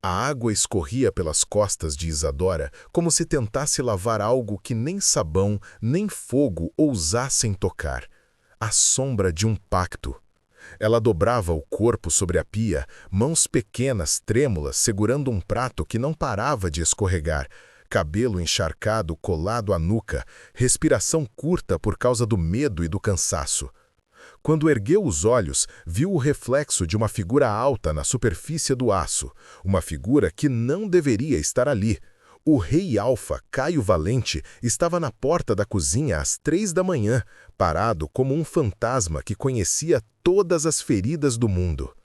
A água escorria pelas costas de Isadora como se tentasse lavar algo que nem sabão nem fogo ousassem tocar. A sombra de um pacto. Ela dobrava o corpo sobre a pia, mãos pequenas, trêmulas, segurando um prato que não parava de escorregar, cabelo encharcado colado à nuca, respiração curta por causa do medo e do cansaço. Quando ergueu os olhos, viu o reflexo de uma figura alta na superfície do aço, uma figura que não deveria estar ali. O rei Alfa, Caio Valente, estava na porta da cozinha às 3 da manhã, parado como um fantasma que conhecia todas as feridas do mundo.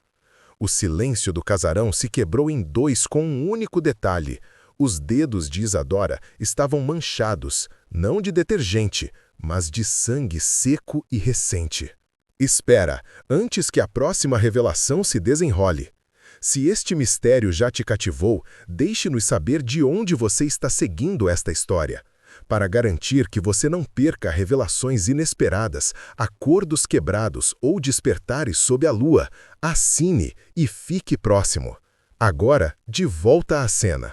O silêncio do casarão se quebrou em dois com um único detalhe. Os dedos de Isadora estavam manchados, não de detergente, mas de sangue seco e recente. Espera, antes que a próxima revelação se desenrole. Se este mistério já te cativou, deixe-nos saber de onde você está seguindo esta história. Para garantir que você não perca revelações inesperadas, acordos quebrados ou despertares sob a lua, assine e fique próximo. Agora, de volta à cena.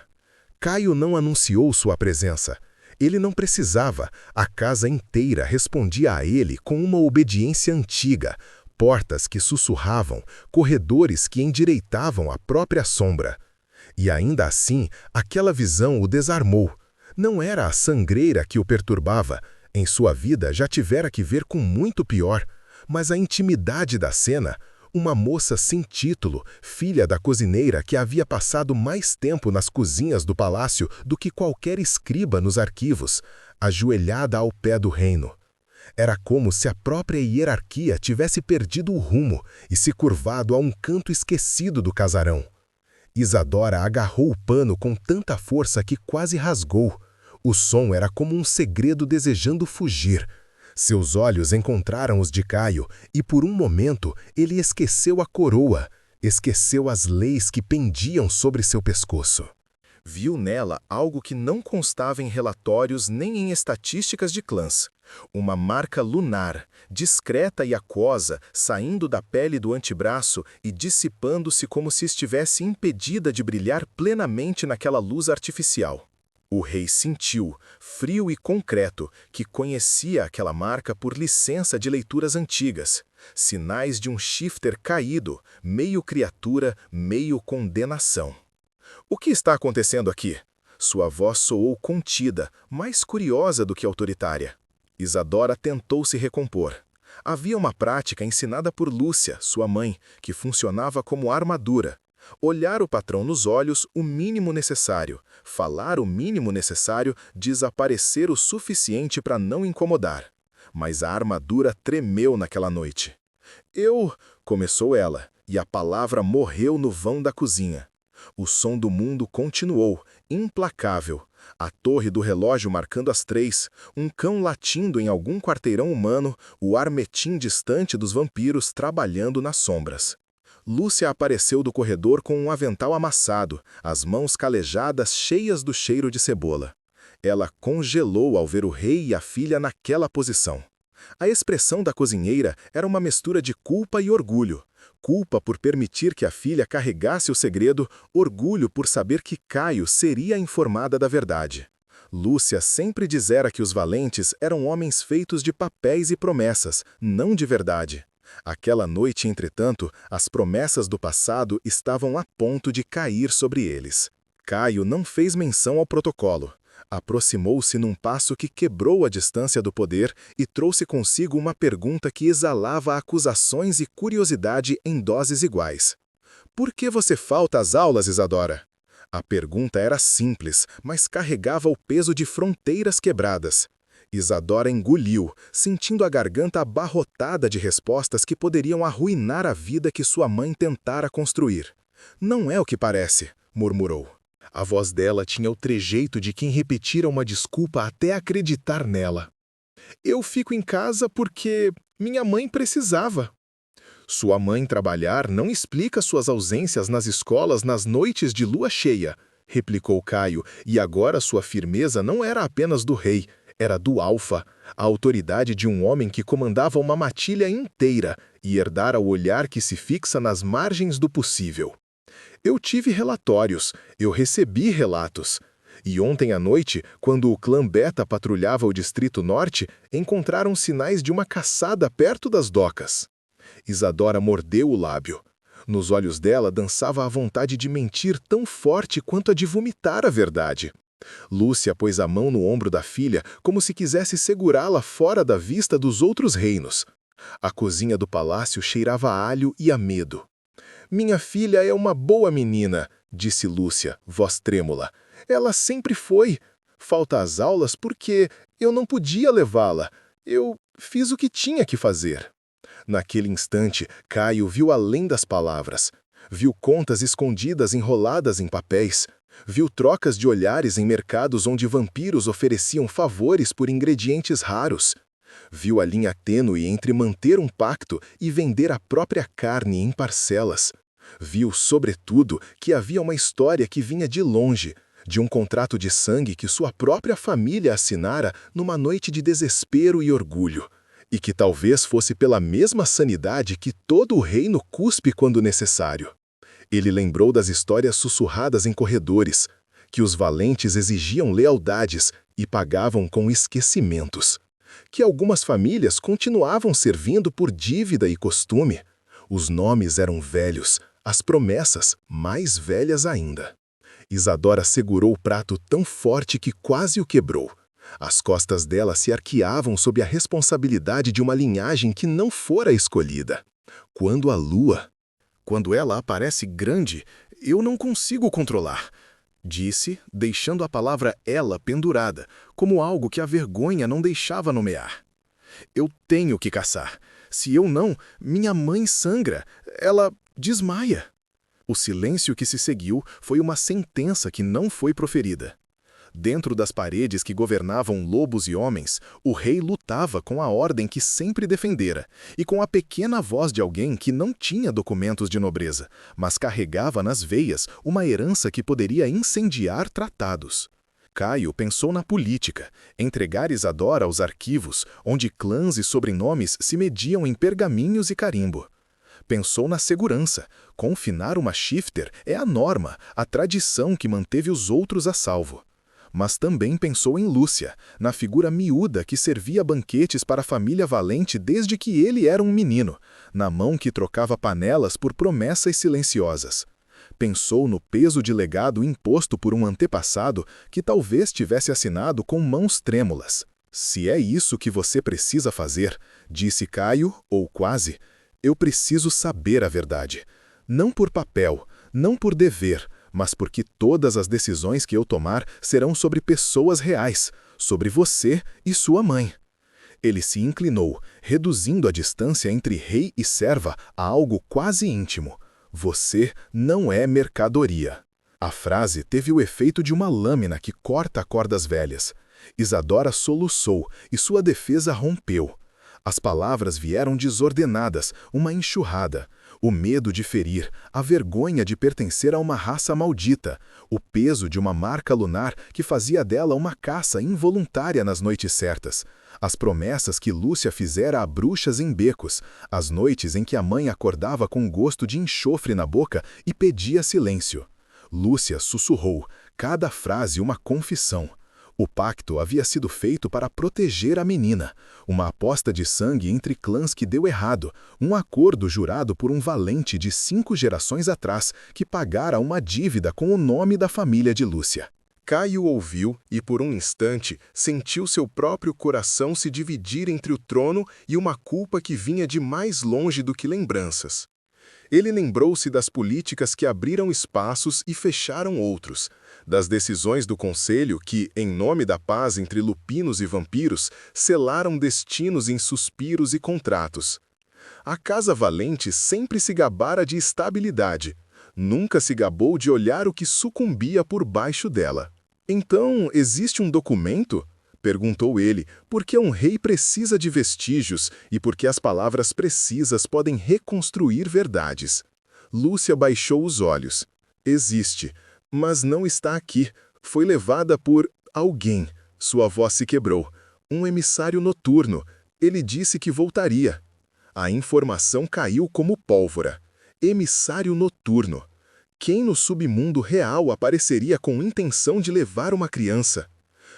Caio não anunciou sua presença. Ele não precisava, a casa inteira respondia a ele com uma obediência antiga, portas que sussurravam, corredores que endireitavam a própria sombra. E ainda assim, aquela visão o desarmou. Não era a sangreira que o perturbava, em sua vida já tivera que ver com muito pior, mas a intimidade da cena. Uma moça sem título, filha da cozinheira que havia passado mais tempo nas cozinhas do palácio do que qualquer escriba nos arquivos, ajoelhada ao pé do reino. Era como se a própria hierarquia tivesse perdido o rumo e se curvado a um canto esquecido do casarão. Isadora agarrou o pano com tanta força que quase rasgou. O som era como um segredo desejando fugir. Seus olhos encontraram os de Caio e, por um momento, ele esqueceu a coroa, esqueceu as leis que pendiam sobre seu pescoço. Viu nela algo que não constava em relatórios nem em estatísticas de clãs. Uma marca lunar, discreta e aquosa, saindo da pele do antebraço e dissipando-se como se estivesse impedida de brilhar plenamente naquela luz artificial. O rei sentiu, frio e concreto, que conhecia aquela marca por licença de leituras antigas. Sinais de um shifter caído, meio criatura, meio condenação. O que está acontecendo aqui? Sua voz soou contida, mais curiosa do que autoritária. Isadora tentou se recompor. Havia uma prática ensinada por Lúcia, sua mãe, que funcionava como armadura. Olhar o patrão nos olhos o mínimo necessário, falar o mínimo necessário, desaparecer o suficiente para não incomodar. Mas a armadura tremeu naquela noite. Começou ela, e a palavra morreu no vão da cozinha. O som do mundo continuou, implacável. A torre do relógio marcando as 3, um cão latindo em algum quarteirão humano, o armetim distante dos vampiros trabalhando nas sombras. Lúcia apareceu do corredor com um avental amassado, as mãos calejadas cheias do cheiro de cebola. Ela congelou ao ver o rei e a filha naquela posição. A expressão da cozinheira era uma mistura de culpa e orgulho. Culpa por permitir que a filha carregasse o segredo, orgulho por saber que Caio seria informada da verdade. Lúcia sempre dizera que os valentes eram homens feitos de papéis e promessas, não de verdade. Aquela noite, entretanto, as promessas do passado estavam a ponto de cair sobre eles. Caio não fez menção ao protocolo. Aproximou-se num passo que quebrou a distância do poder e trouxe consigo uma pergunta que exalava acusações e curiosidade em doses iguais. Por que você falta às aulas, Isadora? A pergunta era simples, mas carregava o peso de fronteiras quebradas. Isadora engoliu, sentindo a garganta abarrotada de respostas que poderiam arruinar a vida que sua mãe tentara construir. Não é o que parece, murmurou. A voz dela tinha o trejeito de quem repetira uma desculpa até acreditar nela. Eu fico em casa porque minha mãe precisava. Sua mãe trabalhar não explica suas ausências nas escolas nas noites de lua cheia, replicou Caio, e agora sua firmeza não era apenas do rei, era do Alfa, a autoridade de um homem que comandava uma matilha inteira e herdara o olhar que se fixa nas margens do possível. Eu tive relatórios, eu recebi relatos. E ontem à noite, quando o clã Beta patrulhava o Distrito Norte, encontraram sinais de uma caçada perto das docas. Isadora mordeu o lábio. Nos olhos dela dançava a vontade de mentir tão forte quanto a de vomitar a verdade. Lúcia pôs a mão no ombro da filha como se quisesse segurá-la fora da vista dos outros reinos. A cozinha do palácio cheirava a alho e a medo. «Minha filha é uma boa menina», disse Lúcia, voz trêmula. «Ela sempre foi. Falta às aulas porque eu não podia levá-la. Eu fiz o que tinha que fazer». Naquele instante, Caio viu além das palavras. Viu contas escondidas enroladas em papéis. Viu trocas de olhares em mercados onde vampiros ofereciam favores por ingredientes raros. Viu a linha tênue entre manter um pacto e vender a própria carne em parcelas. Viu, sobretudo, que havia uma história que vinha de longe, de um contrato de sangue que sua própria família assinara numa noite de desespero e orgulho, e que talvez fosse pela mesma sanidade que todo o reino cuspe quando necessário. Ele lembrou das histórias sussurradas em corredores, que os valentes exigiam lealdades e pagavam com esquecimentos, que algumas famílias continuavam servindo por dívida e costume. Os nomes eram velhos, as promessas mais velhas ainda. Isadora segurou o prato tão forte que quase o quebrou. As costas dela se arqueavam sob a responsabilidade de uma linhagem que não fora escolhida. Quando a lua... Quando ela aparece grande, eu não consigo controlar, disse, deixando a palavra ela pendurada, como algo que a vergonha não deixava nomear. Eu tenho que caçar. Se eu não, minha mãe sangra. Ela desmaia. O silêncio que se seguiu foi uma sentença que não foi proferida. Dentro das paredes que governavam lobos e homens, o rei lutava com a ordem que sempre defendera, e com a pequena voz de alguém que não tinha documentos de nobreza, mas carregava nas veias uma herança que poderia incendiar tratados. Caio pensou na política, entregar Isadora aos arquivos, onde clãs e sobrenomes se mediam em pergaminhos e carimbo. Pensou na segurança. Confinar uma shifter é a norma, a tradição que manteve os outros a salvo. Mas também pensou em Lúcia, na figura miúda que servia banquetes para a família Valente desde que ele era um menino, na mão que trocava panelas por promessas silenciosas. Pensou no peso de legado imposto por um antepassado que talvez tivesse assinado com mãos trêmulas. Se é isso que você precisa fazer, disse Caio, ou quase, eu preciso saber a verdade. Não por papel, não por dever, mas porque todas as decisões que eu tomar serão sobre pessoas reais, sobre você e sua mãe. Ele se inclinou, reduzindo a distância entre rei e serva a algo quase íntimo. Você não é mercadoria. A frase teve o efeito de uma lâmina que corta cordas velhas. Isadora soluçou e sua defesa rompeu. As palavras vieram desordenadas, uma enxurrada. O medo de ferir, a vergonha de pertencer a uma raça maldita, o peso de uma marca lunar que fazia dela uma caça involuntária nas noites certas, as promessas que Lúcia fizera a bruxas em becos, as noites em que a mãe acordava com gosto de enxofre na boca e pedia silêncio. Lúcia sussurrou, cada frase uma confissão. O pacto havia sido feito para proteger a menina, uma aposta de sangue entre clãs que deu errado, um acordo jurado por um valente de 5 gerações atrás que pagara uma dívida com o nome da família de Lúcia. Caio ouviu e, por um instante, sentiu seu próprio coração se dividir entre o trono e uma culpa que vinha de mais longe do que lembranças. Ele lembrou-se das políticas que abriram espaços e fecharam outros, das decisões do conselho que, em nome da paz entre lupinos e vampiros, selaram destinos em suspiros e contratos. A Casa Valente sempre se gabara de estabilidade, nunca se gabou de olhar o que sucumbia por baixo dela. «Então, existe um documento?» perguntou ele, porque um rei precisa de vestígios e porque as palavras precisas podem reconstruir verdades. Lúcia baixou os olhos. Existe, mas não está aqui. Foi levada por alguém. Sua voz se quebrou. Um emissário noturno. Ele disse que voltaria. A informação caiu como pólvora. Emissário noturno. quem no submundo real apareceria com intenção de levar uma criança?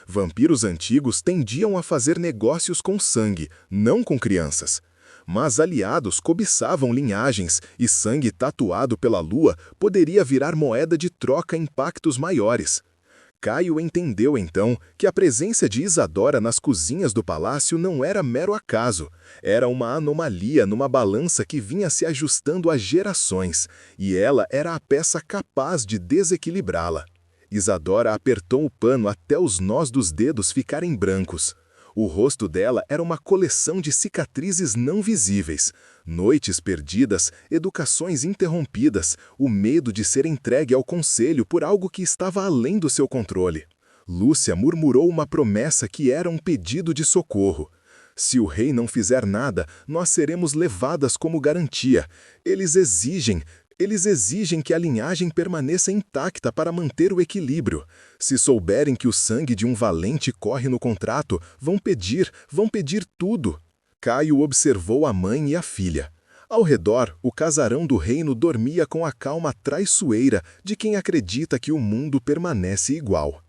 Vampiros antigos tendiam a fazer negócios com sangue, não com crianças. Mas aliados cobiçavam linhagens e sangue tatuado pela lua poderia virar moeda de troca em pactos maiores. Caio entendeu então que a presença de Isadora nas cozinhas do palácio não era mero acaso, era uma anomalia numa balança que vinha se ajustando há gerações, e ela era a peça capaz de desequilibrá-la. Isadora apertou o pano até os nós dos dedos ficarem brancos. O rosto dela era uma coleção de cicatrizes não visíveis, noites perdidas, educações interrompidas, o medo de ser entregue ao conselho por algo que estava além do seu controle. Lúcia murmurou uma promessa que era um pedido de socorro. Se o rei não fizer nada, nós seremos levadas como garantia. Eles exigem que a linhagem permaneça intacta para manter o equilíbrio. Se souberem que o sangue de um valente corre no contrato, vão pedir tudo. Caio observou a mãe e a filha. Ao redor, o casarão do reino dormia com a calma traiçoeira de quem acredita que o mundo permanece igual.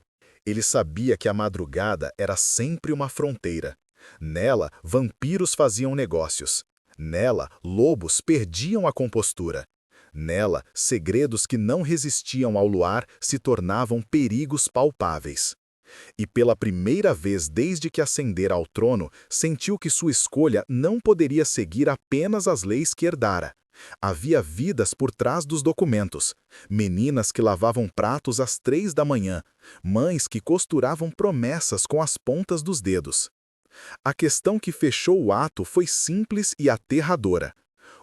Ele sabia que a madrugada era sempre uma fronteira. Nela, vampiros faziam negócios. Nela, lobos perdiam a compostura. Nela, segredos que não resistiam ao luar se tornavam perigos palpáveis. E pela primeira vez desde que ascendera ao trono, sentiu que sua escolha não poderia seguir apenas as leis que herdara. Havia vidas por trás dos documentos, meninas que lavavam pratos às 3 da manhã, mães que costuravam promessas com as pontas dos dedos. A questão que fechou o ato foi simples e aterradora.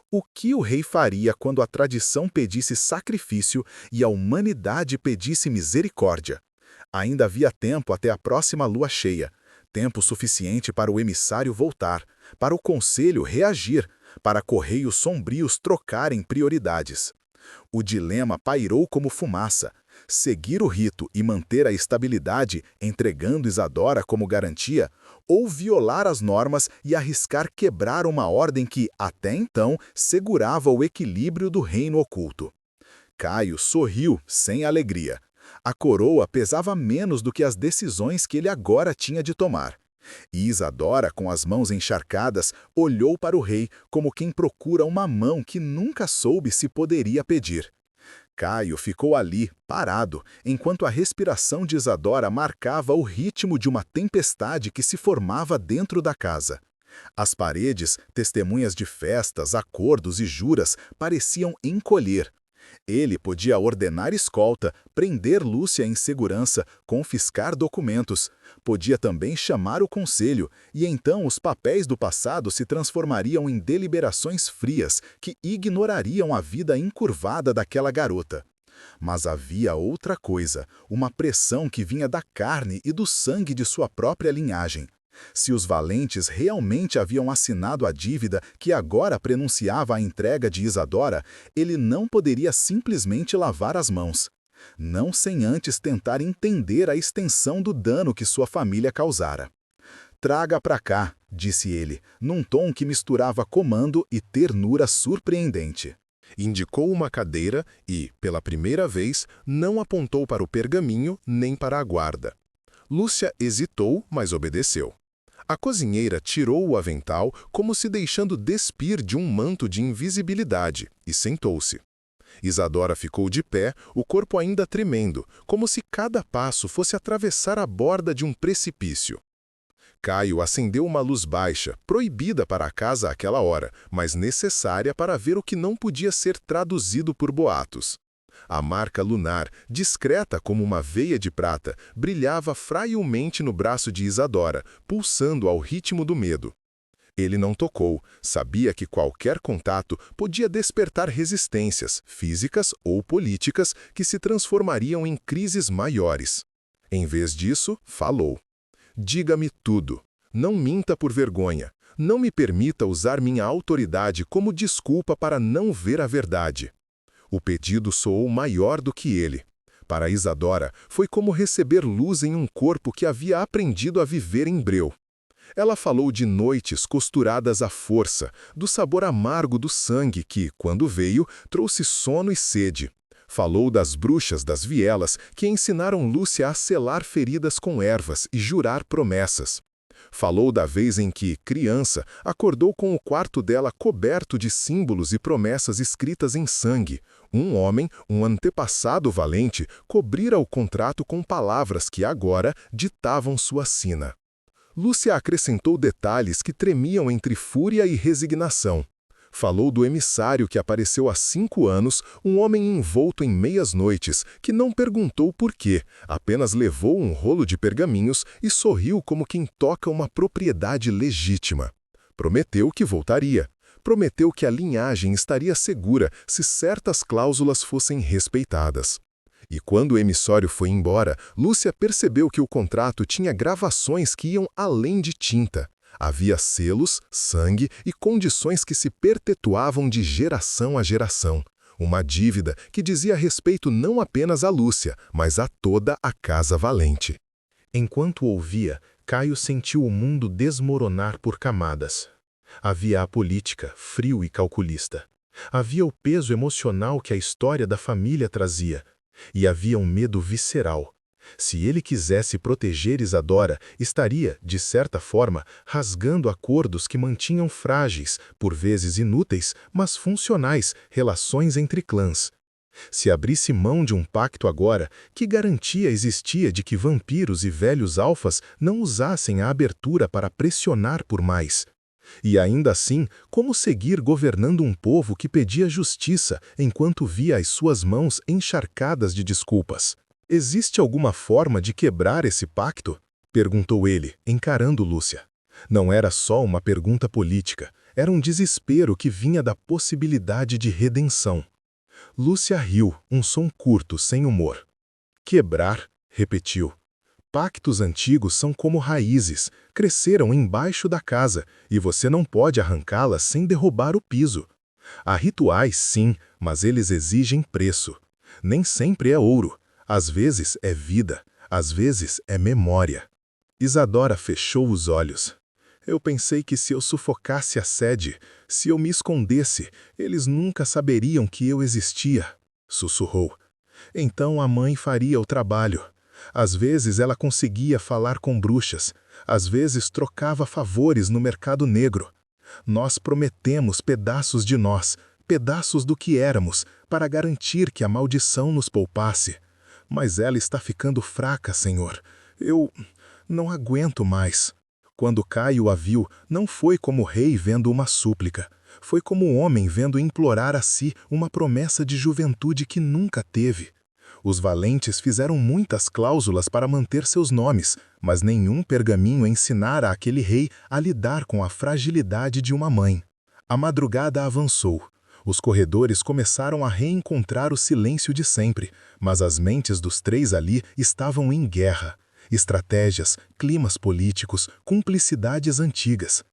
O que o rei faria quando a tradição pedisse sacrifício e a humanidade pedisse misericórdia? Ainda havia tempo até a próxima lua cheia, tempo suficiente para o emissário voltar, para o conselho reagir, para correios sombrios trocarem prioridades. O dilema pairou como fumaça: seguir o rito e manter a estabilidade, entregando Isadora como garantia, ou violar as normas e arriscar quebrar uma ordem que, até então, segurava o equilíbrio do reino oculto. Caio sorriu, sem alegria. A coroa pesava menos do que as decisões que ele agora tinha de tomar. E Isadora, com as mãos encharcadas, olhou para o rei como quem procura uma mão que nunca soube se poderia pedir. Caio ficou ali, parado, enquanto a respiração de Isadora marcava o ritmo de uma tempestade que se formava dentro da casa. As paredes, testemunhas de festas, acordos e juras, pareciam encolher. Ele podia ordenar escolta, prender Lúcia em segurança, confiscar documentos. Podia também chamar o conselho, e então os papéis do passado se transformariam em deliberações frias que ignorariam a vida encurvada daquela garota. Mas havia outra coisa, uma pressão que vinha da carne e do sangue de sua própria linhagem. Se os valentes realmente haviam assinado a dívida que agora prenunciava a entrega de Isadora, ele não poderia simplesmente lavar as mãos. Não sem antes tentar entender a extensão do dano que sua família causara. "Traga pra cá", disse ele, num tom que misturava comando e ternura surpreendente. Indicou uma cadeira e, pela primeira vez, não apontou para o pergaminho nem para a guarda. Lúcia hesitou, mas obedeceu. A cozinheira tirou o avental como se deixando despir de um manto de invisibilidade e sentou-se. Isadora ficou de pé, o corpo ainda tremendo, como se cada passo fosse atravessar a borda de um precipício. Caio acendeu uma luz baixa, proibida para a casa àquela hora, mas necessária para ver o que não podia ser traduzido por boatos. A marca lunar, discreta como uma veia de prata, brilhava frailmente no braço de Isadora, pulsando ao ritmo do medo. Ele não tocou, sabia que qualquer contato podia despertar resistências, físicas ou políticas, que se transformariam em crises maiores. Em vez disso, falou. "Diga-me tudo. Não minta por vergonha. Não me permita usar minha autoridade como desculpa para não ver a verdade." O pedido soou maior do que ele. Para Isadora, foi como receber luz em um corpo que havia aprendido a viver em breu. Ela falou de noites costuradas à força, do sabor amargo do sangue que, quando veio, trouxe sono e sede. Falou das bruxas das vielas que ensinaram Lúcia a selar feridas com ervas e jurar promessas. Falou da vez em que, criança, acordou com o quarto dela coberto de símbolos e promessas escritas em sangue. Um homem, um antepassado valente, cobrira o contrato com palavras que agora ditavam sua sina. Lúcia acrescentou detalhes que tremiam entre fúria e resignação. Falou do emissário que apareceu há 5 anos, um homem envolto em meias noites, que não perguntou por quê, apenas levou um rolo de pergaminhos e sorriu como quem toca uma propriedade legítima. Prometeu que voltaria. Prometeu que a linhagem estaria segura se certas cláusulas fossem respeitadas. E quando o emissário foi embora, Lúcia percebeu que o contrato tinha gravações que iam além de tinta. Havia selos, sangue e condições que se perpetuavam de geração a geração. Uma dívida que dizia respeito não apenas a Lúcia, mas a toda a casa valente. Enquanto ouvia, Caio sentiu o mundo desmoronar por camadas. Havia a política, frio e calculista. Havia o peso emocional que a história da família trazia. E havia um medo visceral. Se ele quisesse proteger Isadora, estaria, de certa forma, rasgando acordos que mantinham frágeis, por vezes inúteis, mas funcionais, relações entre clãs. Se abrisse mão de um pacto agora, que garantia existia de que vampiros e velhos alfas não usassem a abertura para pressionar por mais? E ainda assim, como seguir governando um povo que pedia justiça enquanto via as suas mãos encharcadas de desculpas? «Existe alguma forma de quebrar esse pacto?» perguntou ele, encarando Lúcia. Não era só uma pergunta política, era um desespero que vinha da possibilidade de redenção. Lúcia riu, um som curto, sem humor. «Quebrar?» repetiu. «Pactos antigos são como raízes, cresceram embaixo da casa, e você não pode arrancá-las sem derrubar o piso. Há rituais, sim, mas eles exigem preço. Nem sempre é ouro. Às vezes é vida, às vezes é memória.» Isadora fechou os olhos. «Eu pensei que se eu sufocasse a sede, se eu me escondesse, eles nunca saberiam que eu existia», sussurrou. «Então a mãe faria o trabalho. Às vezes ela conseguia falar com bruxas, às vezes trocava favores no mercado negro. Nós prometemos pedaços de nós, pedaços do que éramos, para garantir que a maldição nos poupasse. Mas ela está ficando fraca, Senhor. Eu não aguento mais.» Quando Caio a viu, não foi como rei vendo uma súplica. Foi como homem vendo implorar a si uma promessa de juventude que nunca teve. Os valentes fizeram muitas cláusulas para manter seus nomes, mas nenhum pergaminho ensinara àquele rei a lidar com a fragilidade de uma mãe. A madrugada avançou. Os corredores começaram a reencontrar o silêncio de sempre, mas as mentes dos 3 ali estavam em guerra. Estratégias, climas políticos, cumplicidades antigas.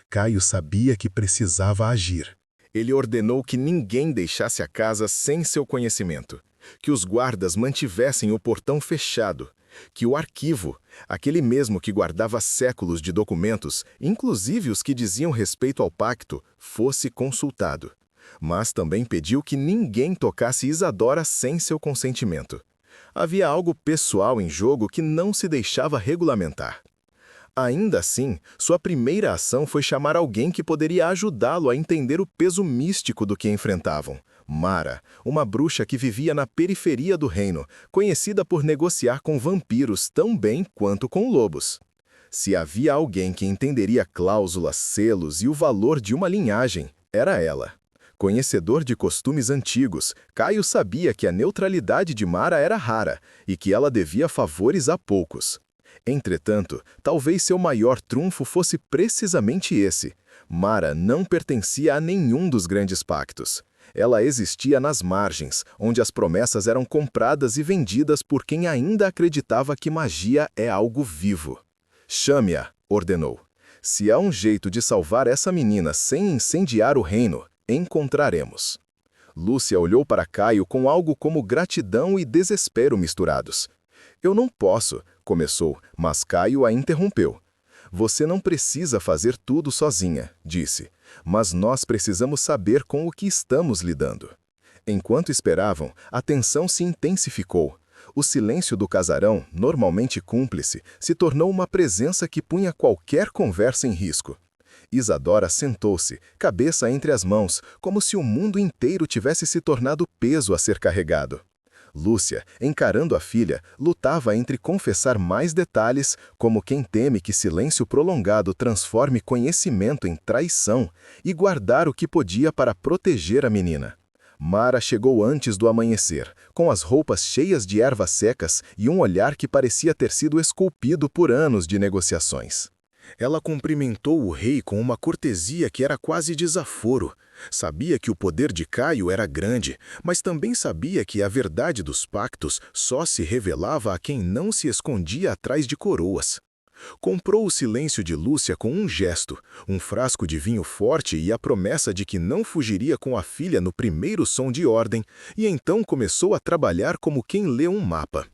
Caio sabia que precisava agir. Ele ordenou que ninguém deixasse a casa sem seu conhecimento, que os guardas mantivessem o portão fechado, que o arquivo, aquele mesmo que guardava séculos de documentos, inclusive os que diziam respeito ao pacto, fosse consultado. Mas também pediu que ninguém tocasse Isadora sem seu consentimento. Havia algo pessoal em jogo que não se deixava regulamentar. Ainda assim, sua primeira ação foi chamar alguém que poderia ajudá-lo a entender o peso místico do que enfrentavam. Mara, uma bruxa que vivia na periferia do reino, conhecida por negociar com vampiros tão bem quanto com lobos. Se havia alguém que entenderia cláusulas, selos e o valor de uma linhagem, era ela. Conhecedor de costumes antigos, Caio sabia que a neutralidade de Mara era rara e que ela devia favores a poucos. Entretanto, talvez seu maior trunfo fosse precisamente esse. Mara não pertencia a nenhum dos grandes pactos. Ela existia nas margens, onde as promessas eram compradas e vendidas por quem ainda acreditava que magia é algo vivo. «Chame-a», ordenou. «Se há um jeito de salvar essa menina sem incendiar o reino, encontraremos.» Lúcia olhou para Caio com algo como gratidão e desespero misturados. «Eu não posso», começou, mas Caio a interrompeu. «Você não precisa fazer tudo sozinha», disse, «mas nós precisamos saber com o que estamos lidando.» Enquanto esperavam, a tensão se intensificou. O silêncio do casarão, normalmente cúmplice, se tornou uma presença que punha qualquer conversa em risco. Isadora sentou-se, cabeça entre as mãos, como se o mundo inteiro tivesse se tornado peso a ser carregado. Lúcia, encarando a filha, lutava entre confessar mais detalhes, como quem teme que silêncio prolongado transforme conhecimento em traição, e guardar o que podia para proteger a menina. Mara chegou antes do amanhecer, com as roupas cheias de ervas secas e um olhar que parecia ter sido esculpido por anos de negociações. Ela cumprimentou o rei com uma cortesia que era quase desaforo. Sabia que o poder de Caio era grande, mas também sabia que a verdade dos pactos só se revelava a quem não se escondia atrás de coroas. Comprou o silêncio de Lúcia com um gesto, um frasco de vinho forte e a promessa de que não fugiria com a filha no primeiro som de ordem, e então começou a trabalhar como quem lê um mapa.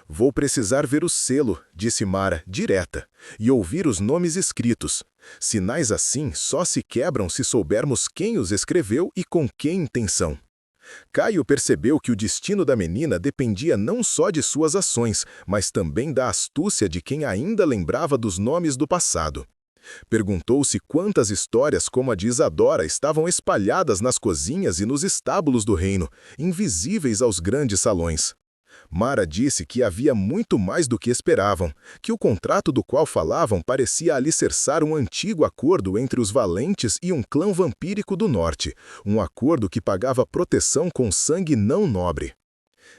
Vou precisar ver o selo, disse Mara, direta, e ouvir os nomes escritos. Sinais assim só se quebram se soubermos quem os escreveu e com que intenção. Caio percebeu que o destino da menina dependia não só de suas ações, mas também da astúcia de quem ainda lembrava dos nomes do passado. Perguntou-se quantas histórias como a de Isadora estavam espalhadas nas cozinhas e nos estábulos do reino, invisíveis aos grandes salões. Mara disse que havia muito mais do que esperavam, que o contrato do qual falavam parecia alicerçar um antigo acordo entre os valentes e um clã vampírico do norte, um acordo que pagava proteção com sangue não nobre.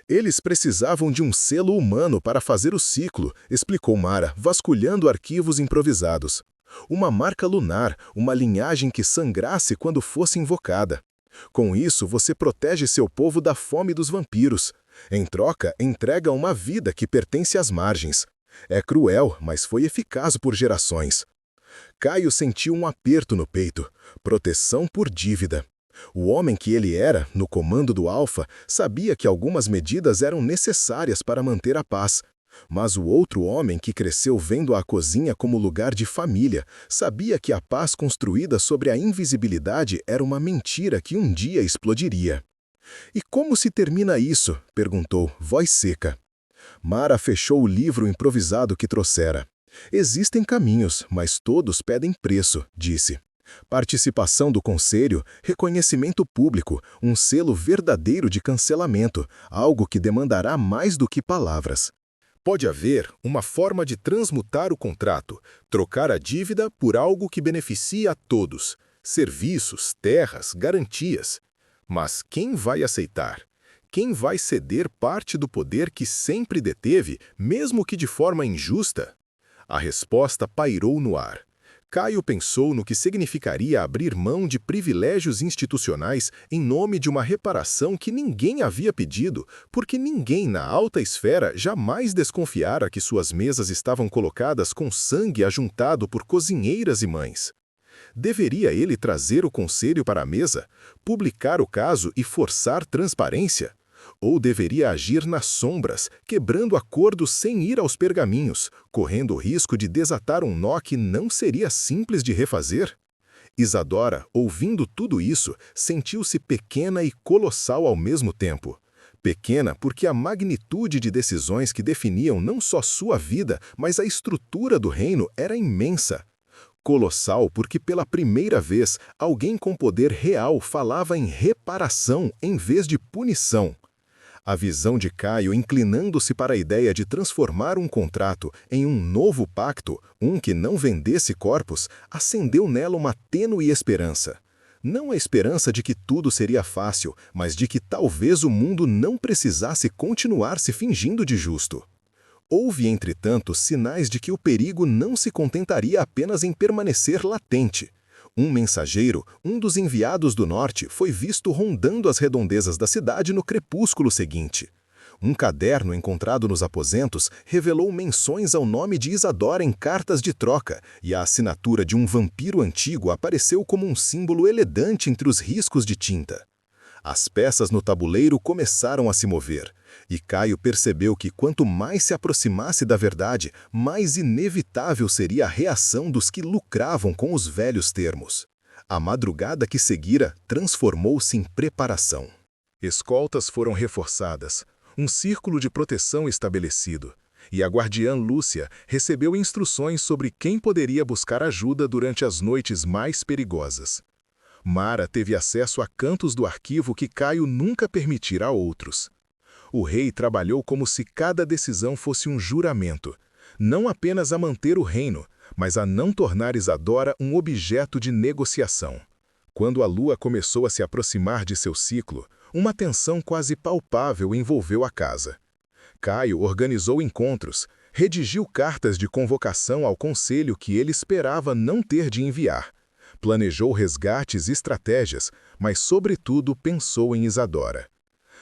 Eles precisavam de um selo humano para fazer o ciclo, explicou Mara, vasculhando arquivos improvisados. Uma marca lunar, uma linhagem que sangrasse quando fosse invocada. Com isso, você protege seu povo da fome dos vampiros. Em troca, entrega uma vida que pertence às margens. É cruel, mas foi eficaz por gerações. Caio sentiu um aperto no peito, proteção por dívida. O homem que ele era, no comando do Alfa, sabia que algumas medidas eram necessárias para manter a paz. Mas o outro homem que cresceu vendo a cozinha como lugar de família, sabia que a paz construída sobre a invisibilidade era uma mentira que um dia explodiria. «E como se termina isso?» perguntou, voz seca. Mara fechou o livro improvisado que trouxera. «Existem caminhos, mas todos pedem preço», disse. Participação do conselho, reconhecimento público, um selo verdadeiro de cancelamento, algo que demandará mais do que palavras. Pode haver uma forma de transmutar o contrato, trocar a dívida por algo que beneficia a todos, serviços, terras, garantias. Mas quem vai aceitar? Quem vai ceder parte do poder que sempre deteve, mesmo que de forma injusta? A resposta pairou no ar. Caio pensou no que significaria abrir mão de privilégios institucionais em nome de uma reparação que ninguém havia pedido, porque ninguém na alta esfera jamais desconfiara que suas mesas estavam colocadas com sangue ajuntado por cozinheiras e mães. Deveria ele trazer o conselho para a mesa, publicar o caso e forçar transparência? Ou deveria agir nas sombras, quebrando acordos sem ir aos pergaminhos, correndo o risco de desatar um nó que não seria simples de refazer? Isadora, ouvindo tudo isso, sentiu-se pequena e colossal ao mesmo tempo. Pequena porque a magnitude de decisões que definiam não só sua vida, mas a estrutura do reino era imensa. Colossal porque pela primeira vez alguém com poder real falava em reparação em vez de punição. A visão de Caio inclinando-se para a ideia de transformar um contrato em um novo pacto, um que não vendesse corpos, acendeu nela uma tênue esperança. Não a esperança de que tudo seria fácil, mas de que talvez o mundo não precisasse continuar se fingindo de justo. Houve, entretanto, sinais de que o perigo não se contentaria apenas em permanecer latente. Um mensageiro, um dos enviados do norte, foi visto rondando as redondezas da cidade no crepúsculo seguinte. Um caderno encontrado nos aposentos revelou menções ao nome de Isadora em cartas de troca, e a assinatura de um vampiro antigo apareceu como um símbolo elegante entre os riscos de tinta. As peças no tabuleiro começaram a se mover, e Caio percebeu que quanto mais se aproximasse da verdade, mais inevitável seria a reação dos que lucravam com os velhos termos. A madrugada que seguira transformou-se em preparação. Escoltas foram reforçadas, um círculo de proteção estabelecido, e a guardiã Lúcia recebeu instruções sobre quem poderia buscar ajuda durante as noites mais perigosas. Mara teve acesso a cantos do arquivo que Caio nunca permitira a outros. O rei trabalhou como se cada decisão fosse um juramento, não apenas a manter o reino, mas a não tornar Isadora um objeto de negociação. Quando a lua começou a se aproximar de seu ciclo, uma tensão quase palpável envolveu a casa. Caio organizou encontros, redigiu cartas de convocação ao conselho que ele esperava não ter de enviar. Planejou resgates e estratégias, mas, sobretudo, pensou em Isadora.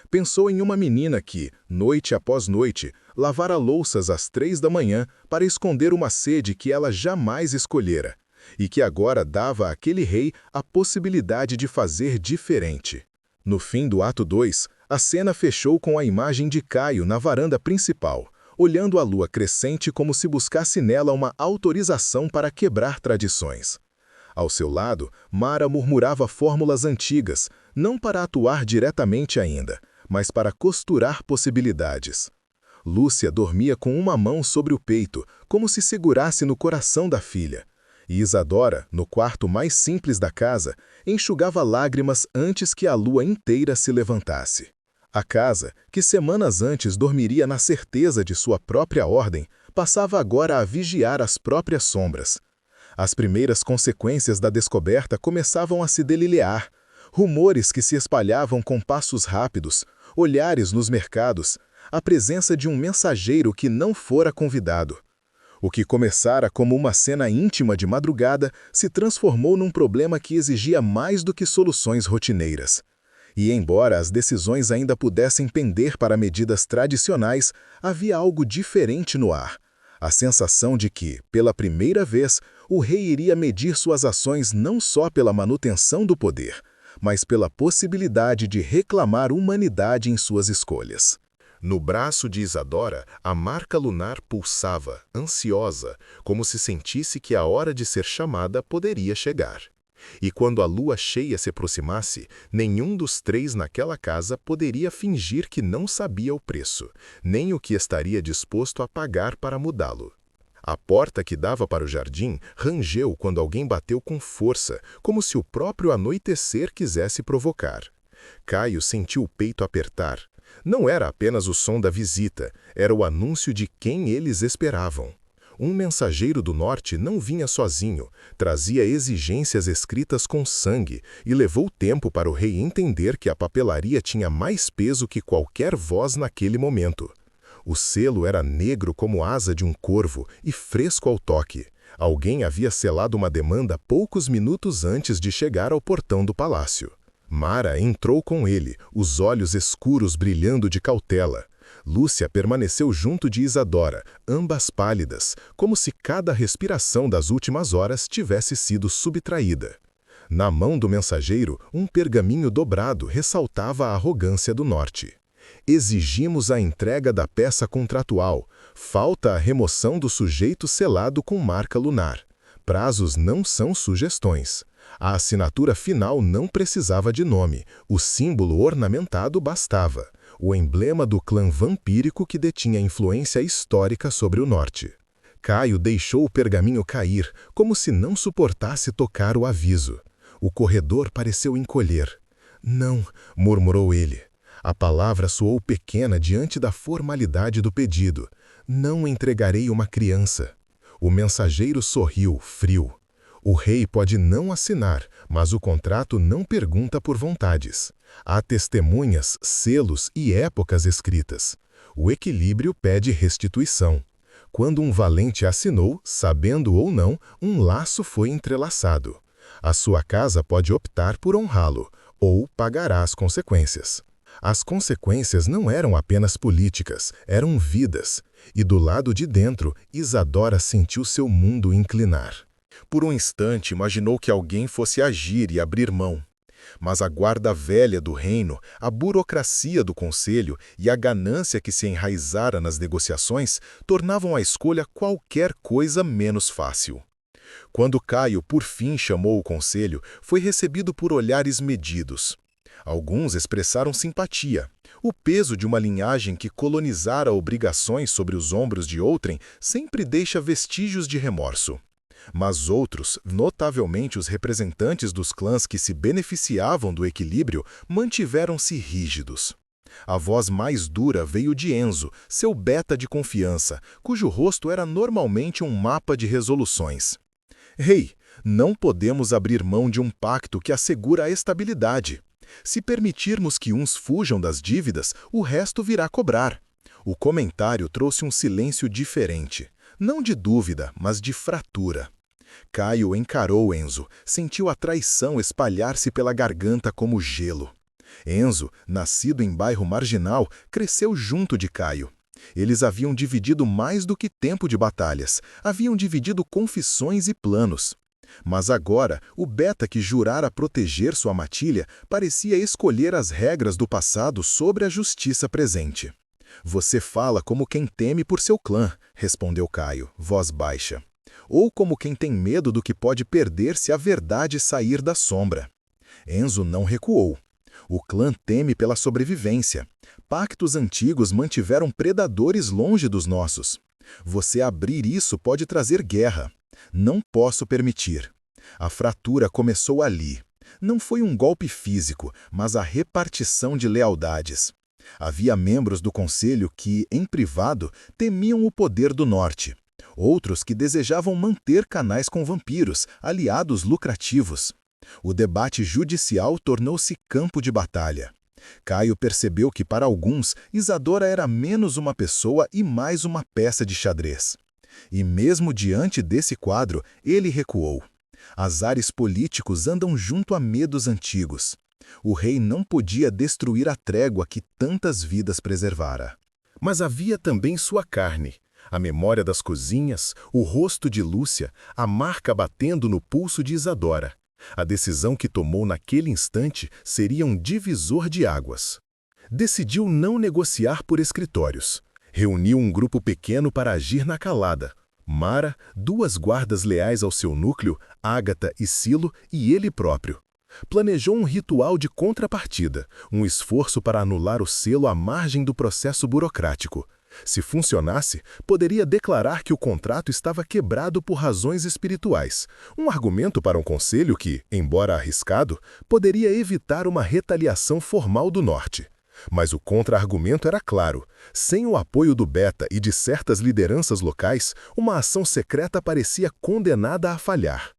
Pensou em uma menina que, noite após noite, lavara louças às 3 da manhã para esconder uma sede que ela jamais escolhera, e que agora dava àquele rei a possibilidade de fazer diferente. No fim do ato 2, a cena fechou com a imagem de Caio na varanda principal, olhando a lua crescente como se buscasse nela uma autorização para quebrar tradições. Ao seu lado, Mara murmurava fórmulas antigas, não para atuar diretamente ainda, mas para costurar possibilidades. Lúcia dormia com uma mão sobre o peito, como se segurasse no coração da filha. E Isadora, no quarto mais simples da casa, enxugava lágrimas antes que a lua inteira se levantasse. A casa, que semanas antes dormiria na certeza de sua própria ordem, passava agora a vigiar as próprias sombras. As primeiras consequências da descoberta começavam a se delinear. Rumores que se espalhavam com passos rápidos, olhares nos mercados, a presença de um mensageiro que não fora convidado. O que começara como uma cena íntima de madrugada se transformou num problema que exigia mais do que soluções rotineiras. E embora as decisões ainda pudessem pender para medidas tradicionais, havia algo diferente no ar. A sensação de que, pela primeira vez, o rei iria medir suas ações não só pela manutenção do poder, mas pela possibilidade de reclamar humanidade em suas escolhas. No braço de Isadora, a marca lunar pulsava, ansiosa, como se sentisse que a hora de ser chamada poderia chegar. E quando a lua cheia se aproximasse, nenhum dos 3 naquela casa poderia fingir que não sabia o preço, nem o que estaria disposto a pagar para mudá-lo. A porta que dava para o jardim rangeu quando alguém bateu com força, como se o próprio anoitecer quisesse provocar. Caio sentiu o peito apertar. Não era apenas o som da visita, era o anúncio de quem eles esperavam. Um mensageiro do norte não vinha sozinho, trazia exigências escritas com sangue e levou tempo para o rei entender que a papelaria tinha mais peso que qualquer voz naquele momento. O selo era negro como asa de um corvo e fresco ao toque. Alguém havia selado uma demanda poucos minutos antes de chegar ao portão do palácio. Mara entrou com ele, os olhos escuros brilhando de cautela. Lúcia permaneceu junto de Isadora, ambas pálidas, como se cada respiração das últimas horas tivesse sido subtraída. Na mão do mensageiro, um pergaminho dobrado ressaltava a arrogância do norte. Exigimos a entrega da peça contratual. Falta a remoção do sujeito selado com marca lunar. Prazos não são sugestões. A assinatura final não precisava de nome, o símbolo ornamentado bastava, o emblema do clã vampírico que detinha influência histórica sobre o norte. Caio deixou o pergaminho cair, como se não suportasse tocar o aviso. O corredor pareceu encolher. Não, murmurou ele. A palavra soou pequena diante da formalidade do pedido. Não entregarei uma criança. O mensageiro sorriu, frio. O rei pode não assinar, mas o contrato não pergunta por vontades. Há testemunhas, selos e épocas escritas. O equilíbrio pede restituição. Quando um valente assinou, sabendo ou não, um laço foi entrelaçado. A sua casa pode optar por honrá-lo, ou pagará as consequências. As consequências não eram apenas políticas, eram vidas. E do lado de dentro, Isadora sentiu seu mundo inclinar. Por um instante imaginou que alguém fosse agir e abrir mão. Mas a guarda velha do reino, a burocracia do conselho e a ganância que se enraizara nas negociações tornavam a escolha qualquer coisa menos fácil. Quando Caio por fim chamou o conselho, foi recebido por olhares medidos. Alguns expressaram simpatia. O peso de uma linhagem que colonizara obrigações sobre os ombros de outrem sempre deixa vestígios de remorso. Mas outros, notavelmente os representantes dos clãs que se beneficiavam do equilíbrio, mantiveram-se rígidos. A voz mais dura veio de Enzo, seu beta de confiança, cujo rosto era normalmente um mapa de resoluções. Rei, não podemos abrir mão de um pacto que assegura a estabilidade. Se permitirmos que uns fujam das dívidas, o resto virá cobrar. O comentário trouxe um silêncio diferente, não de dúvida, mas de fratura. Caio encarou Enzo, sentiu a traição espalhar-se pela garganta como gelo. Enzo, nascido em bairro marginal, cresceu junto de Caio. Eles haviam dividido mais do que tempo de batalhas, haviam dividido confissões e planos. Mas agora, o beta que jurara proteger sua matilha parecia escolher as regras do passado sobre a justiça presente. Você fala como quem teme por seu clã, respondeu Caio, voz baixa. Ou como quem tem medo do que pode perder se a verdade sair da sombra. Enzo não recuou. O clã teme pela sobrevivência. Pactos antigos mantiveram predadores longe dos nossos. Você abrir isso pode trazer guerra. Não posso permitir. A fratura começou ali. Não foi um golpe físico, mas a repartição de lealdades. Havia membros do conselho que, em privado, temiam o poder do norte. Outros que desejavam manter canais com vampiros, aliados lucrativos. O debate judicial tornou-se campo de batalha. Caio percebeu que, para alguns, Isadora era menos uma pessoa e mais uma peça de xadrez. E mesmo diante desse quadro, ele recuou. Azares políticos andam junto a medos antigos. O rei não podia destruir a trégua que tantas vidas preservara. Mas havia também sua carne, a memória das cozinhas, o rosto de Lúcia, a marca batendo no pulso de Isadora. A decisão que tomou naquele instante seria um divisor de águas. Decidiu não negociar por escritórios. Reuniu um grupo pequeno para agir na calada. Mara, 2 guardas leais ao seu núcleo, Ágata e Silo e ele próprio. Planejou um ritual de contrapartida, um esforço para anular o selo à margem do processo burocrático. Se funcionasse, poderia declarar que o contrato estava quebrado por razões espirituais, um argumento para um conselho que, embora arriscado, poderia evitar uma retaliação formal do norte. Mas o contra-argumento era claro. Sem o apoio do Beta e de certas lideranças locais, uma ação secreta parecia condenada a falhar.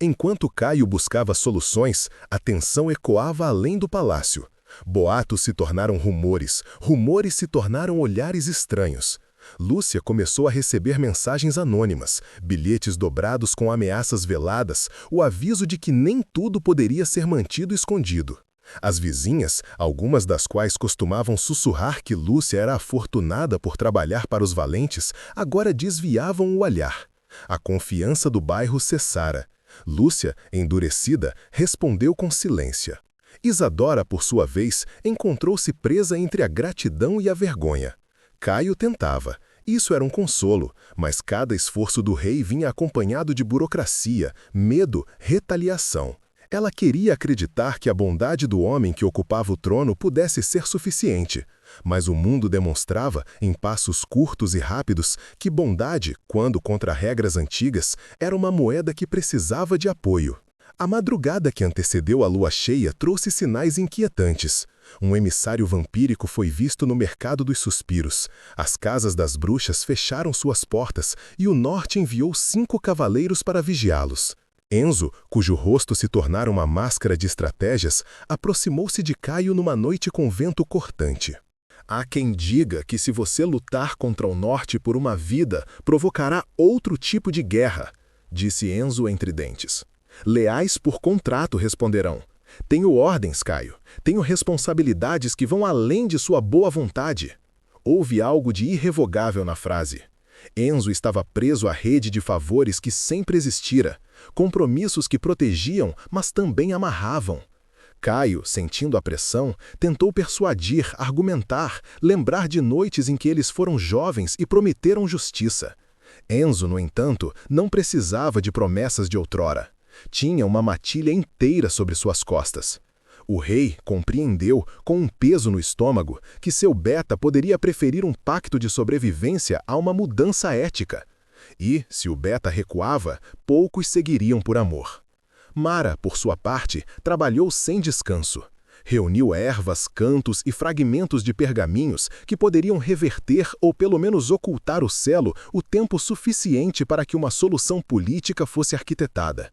Enquanto Caio buscava soluções, a tensão ecoava além do palácio. Boatos se tornaram rumores, rumores se tornaram olhares estranhos. Lúcia começou a receber mensagens anônimas, bilhetes dobrados com ameaças veladas, o aviso de que nem tudo poderia ser mantido escondido. As vizinhas, algumas das quais costumavam sussurrar que Lúcia era afortunada por trabalhar para os valentes, agora desviavam o olhar. A confiança do bairro cessara. Lúcia, endurecida, respondeu com silêncio. Isadora, por sua vez, encontrou-se presa entre a gratidão e a vergonha. Caio tentava. Isso era um consolo, mas cada esforço do rei vinha acompanhado de burocracia, medo, retaliação. Ela queria acreditar que a bondade do homem que ocupava o trono pudesse ser suficiente, mas o mundo demonstrava, em passos curtos e rápidos, que bondade, quando contra regras antigas, era uma moeda que precisava de apoio. A madrugada que antecedeu a lua cheia trouxe sinais inquietantes. Um emissário vampírico foi visto no Mercado dos Suspiros. As casas das bruxas fecharam suas portas e o norte enviou 5 cavaleiros para vigiá-los. Enzo, cujo rosto se tornara uma máscara de estratégias, aproximou-se de Caio numa noite com vento cortante. Há quem diga que se você lutar contra o norte por uma vida, provocará outro tipo de guerra, disse Enzo entre dentes. Leais por contrato, responderão. Tenho ordens, Caio. Tenho responsabilidades que vão além de sua boa vontade. Houve algo de irrevogável na frase. Enzo estava preso à rede de favores que sempre existira, compromissos que protegiam, mas também amarravam. Caio, sentindo a pressão, tentou persuadir, argumentar, lembrar de noites em que eles foram jovens e prometeram justiça. Enzo, no entanto, não precisava de promessas de outrora. Tinha uma matilha inteira sobre suas costas. O rei compreendeu, com um peso no estômago, que seu beta poderia preferir um pacto de sobrevivência a uma mudança ética. E, se o beta recuava, poucos seguiriam por amor. Mara, por sua parte, trabalhou sem descanso. Reuniu ervas, cantos e fragmentos de pergaminhos que poderiam reverter ou pelo menos ocultar o selo o tempo suficiente para que uma solução política fosse arquitetada.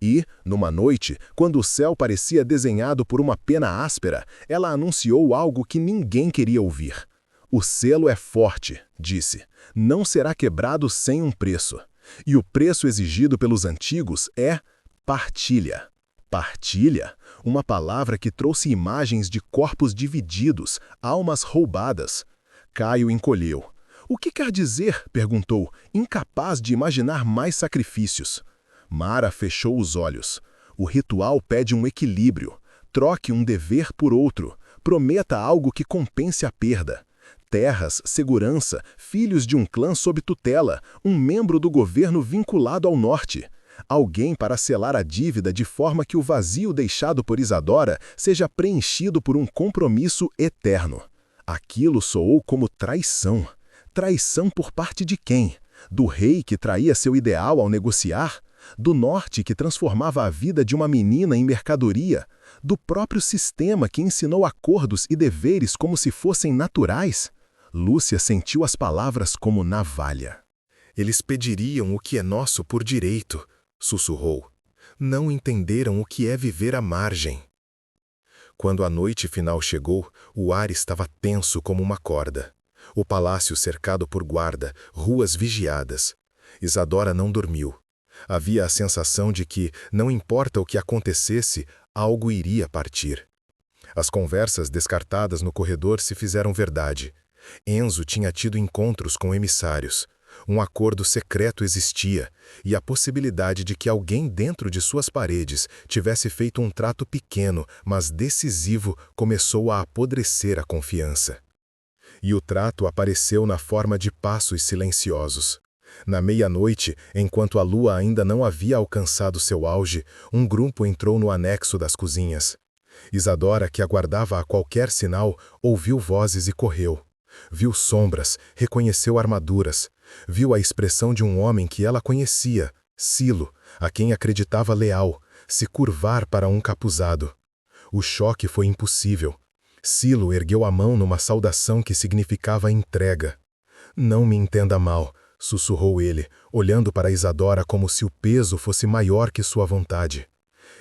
E, numa noite, quando o céu parecia desenhado por uma pena áspera, ela anunciou algo que ninguém queria ouvir. "O selo é forte", disse. "Não será quebrado sem um preço. E o preço exigido pelos antigos é partilha." Partilha? Uma palavra que trouxe imagens de corpos divididos, almas roubadas. Caio encolheu. "O que quer dizer?" perguntou, incapaz de imaginar mais sacrifícios. Mara fechou os olhos. "O ritual pede um equilíbrio. Troque um dever por outro. Prometa algo que compense a perda. Terras, segurança, filhos de um clã sob tutela, um membro do governo vinculado ao norte. Alguém para selar a dívida de forma que o vazio deixado por Isadora seja preenchido por um compromisso eterno." Aquilo soou como traição. Traição por parte de quem? Do rei que traía seu ideal ao negociar? Do norte que transformava a vida de uma menina em mercadoria? Do próprio sistema que ensinou acordos e deveres como se fossem naturais? Lúcia sentiu as palavras como navalha. "Eles pediriam o que é nosso por direito", sussurrou. "Não entenderam o que é viver à margem." Quando a noite final chegou, o ar estava tenso como uma corda. O palácio cercado por guarda, ruas vigiadas. Isadora não dormiu. Havia a sensação de que, não importa o que acontecesse, algo iria partir. As conversas descartadas no corredor se fizeram verdade. Enzo tinha tido encontros com emissários. Um acordo secreto existia, e a possibilidade de que alguém dentro de suas paredes tivesse feito um trato pequeno, mas decisivo, começou a apodrecer a confiança. E o trato apareceu na forma de passos silenciosos. Na meia-noite, enquanto a lua ainda não havia alcançado seu auge, um grupo entrou no anexo das cozinhas. Isadora, que aguardava a qualquer sinal, ouviu vozes e correu. Viu sombras, reconheceu armaduras. Viu a expressão de um homem que ela conhecia, Silo, a quem acreditava leal, se curvar para um capuzado. O choque foi impossível. Silo ergueu a mão numa saudação que significava entrega. "Não me entenda mal", sussurrou ele, olhando para Isadora como se o peso fosse maior que sua vontade.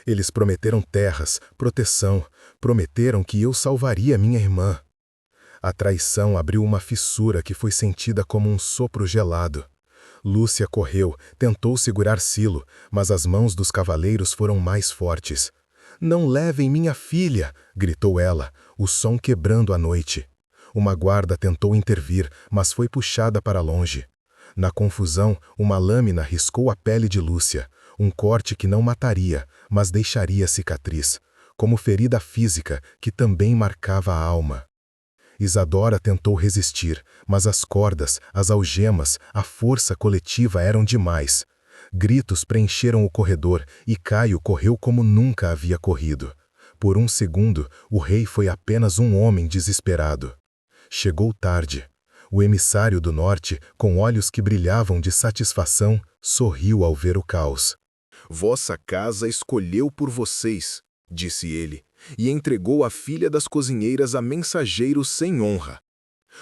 "Eles prometeram terras, proteção, prometeram que eu salvaria minha irmã." A traição abriu uma fissura que foi sentida como um sopro gelado. Lúcia correu, tentou segurar Silo, mas as mãos dos cavaleiros foram mais fortes. "Não levem minha filha!" gritou ela, o som quebrando a noite. Uma guarda tentou intervir, mas foi puxada para longe. Na confusão, uma lâmina riscou a pele de Lúcia, um corte que não mataria, mas deixaria cicatriz, como ferida física que também marcava a alma. Isadora tentou resistir, mas as cordas, as algemas, a força coletiva eram demais. Gritos preencheram o corredor e Caio correu como nunca havia corrido. Por um segundo, o rei foi apenas um homem desesperado. Chegou tarde. O emissário do norte, com olhos que brilhavam de satisfação, sorriu ao ver o caos. "Vossa casa escolheu por vocês", disse ele, e entregou a filha das cozinheiras a mensageiros sem honra.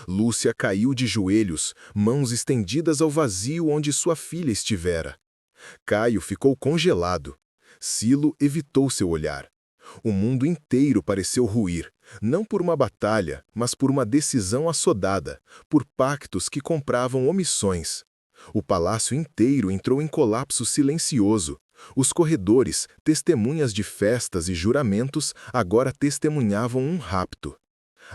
Lúcia caiu de joelhos, mãos estendidas ao vazio onde sua filha estivera. Caio ficou congelado. Silo evitou seu olhar. O mundo inteiro pareceu ruir, não por uma batalha, mas por uma decisão assodada, por pactos que compravam omissões. O palácio inteiro entrou em colapso silencioso. Os corredores, testemunhas de festas e juramentos, agora testemunhavam um rapto.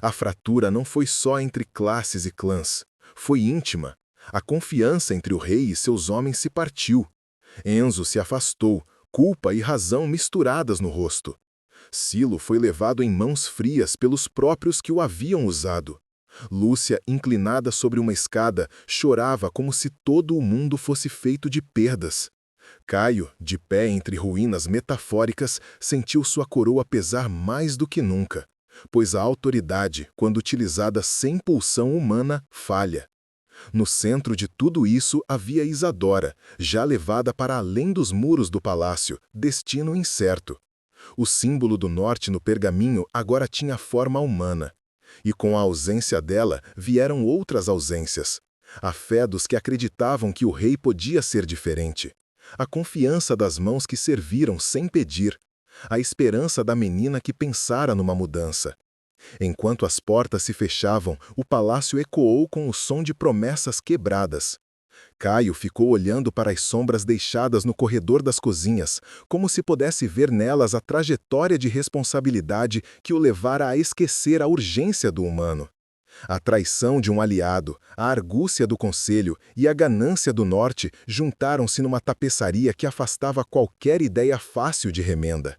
A fratura não foi só entre classes e clãs, foi íntima. A confiança entre o rei e seus homens se partiu. Enzo se afastou, culpa e razão misturadas no rosto. Silo foi levado em mãos frias pelos próprios que o haviam usado. Lúcia, inclinada sobre uma escada, chorava como se todo o mundo fosse feito de perdas. Caio, de pé entre ruínas metafóricas, sentiu sua coroa pesar mais do que nunca, pois a autoridade, quando utilizada sem pulsão humana, falha. No centro de tudo isso havia Isadora, já levada para além dos muros do palácio, destino incerto. O símbolo do norte no pergaminho agora tinha forma humana. E com a ausência dela vieram outras ausências. A fé dos que acreditavam que o rei podia ser diferente. A confiança das mãos que serviram sem pedir. A esperança da menina que pensara numa mudança. Enquanto as portas se fechavam, o palácio ecoou com o som de promessas quebradas. Caio ficou olhando para as sombras deixadas no corredor das cozinhas, como se pudesse ver nelas a trajetória de responsabilidade que o levara a esquecer a urgência do humano. A traição de um aliado, a argúcia do conselho e a ganância do norte juntaram-se numa tapeçaria que afastava qualquer ideia fácil de remenda.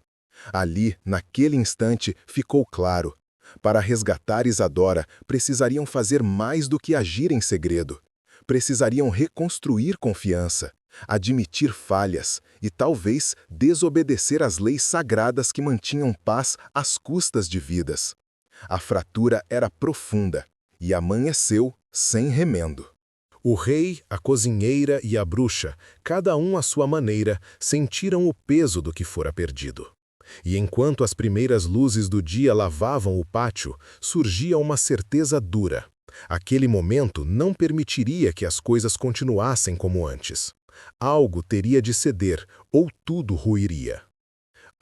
Ali, naquele instante, ficou claro. Para resgatar Isadora, precisariam fazer mais do que agir em segredo. Precisariam reconstruir confiança, admitir falhas e talvez desobedecer às leis sagradas que mantinham paz às custas de vidas. A fratura era profunda e amanheceu sem remendo. O rei, a cozinheira e a bruxa, cada um à sua maneira, sentiram o peso do que fora perdido. E enquanto as primeiras luzes do dia lavavam o pátio, surgia uma certeza dura. Aquele momento não permitiria que as coisas continuassem como antes. Algo teria de ceder, ou tudo ruiria.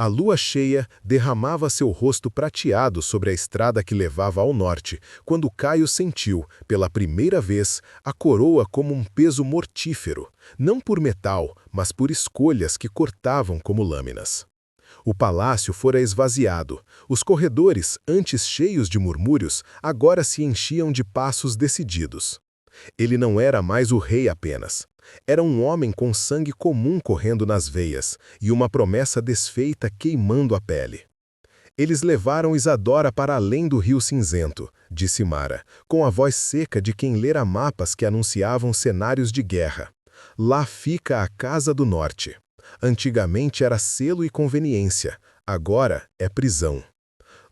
A lua cheia derramava seu rosto prateado sobre a estrada que levava ao norte, quando Caio sentiu, pela primeira vez, a coroa como um peso mortífero, não por metal, mas por escolhas que cortavam como lâminas. O palácio fora esvaziado. Os corredores, antes cheios de murmúrios, agora se enchiam de passos decididos. Ele não era mais o rei apenas. Era um homem com sangue comum correndo nas veias e uma promessa desfeita queimando a pele. Eles levaram Isadora para além do Rio Cinzento, disse Mara, com a voz seca de quem lera mapas que anunciavam cenários de guerra. Lá fica a Casa do Norte. Antigamente era selo e conveniência, agora é prisão.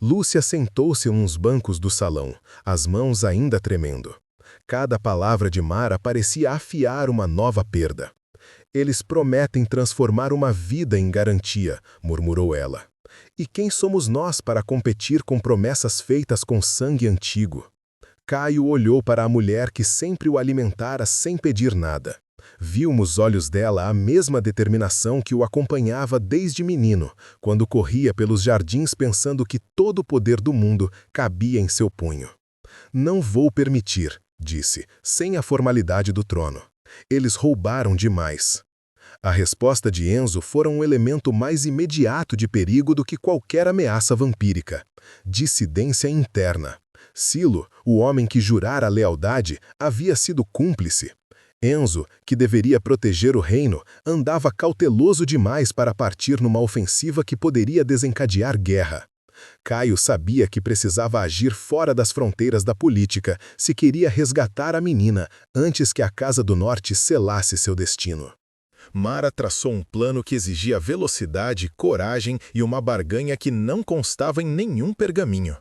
Lúcia sentou-se nos bancos do salão, as mãos ainda tremendo. Cada palavra de Mara parecia afiar uma nova perda. Eles prometem transformar uma vida em garantia, murmurou ela. E quem somos nós para competir com promessas feitas com sangue antigo? Caio olhou para a mulher que sempre o alimentara sem pedir nada. Viu nos olhos dela a mesma determinação que o acompanhava desde menino, quando corria pelos jardins pensando que todo o poder do mundo cabia em seu punho. Não vou permitir, disse, sem a formalidade do trono. Eles roubaram demais. A resposta de Enzo fora um elemento mais imediato de perigo do que qualquer ameaça vampírica. Dissidência interna. Silo, o homem que jurara lealdade, havia sido cúmplice. Enzo, que deveria proteger o reino, andava cauteloso demais para partir numa ofensiva que poderia desencadear guerra. Caio sabia que precisava agir fora das fronteiras da política se queria resgatar a menina antes que a Casa do Norte selasse seu destino. Mara traçou um plano que exigia velocidade, coragem e uma barganha que não constava em nenhum pergaminho.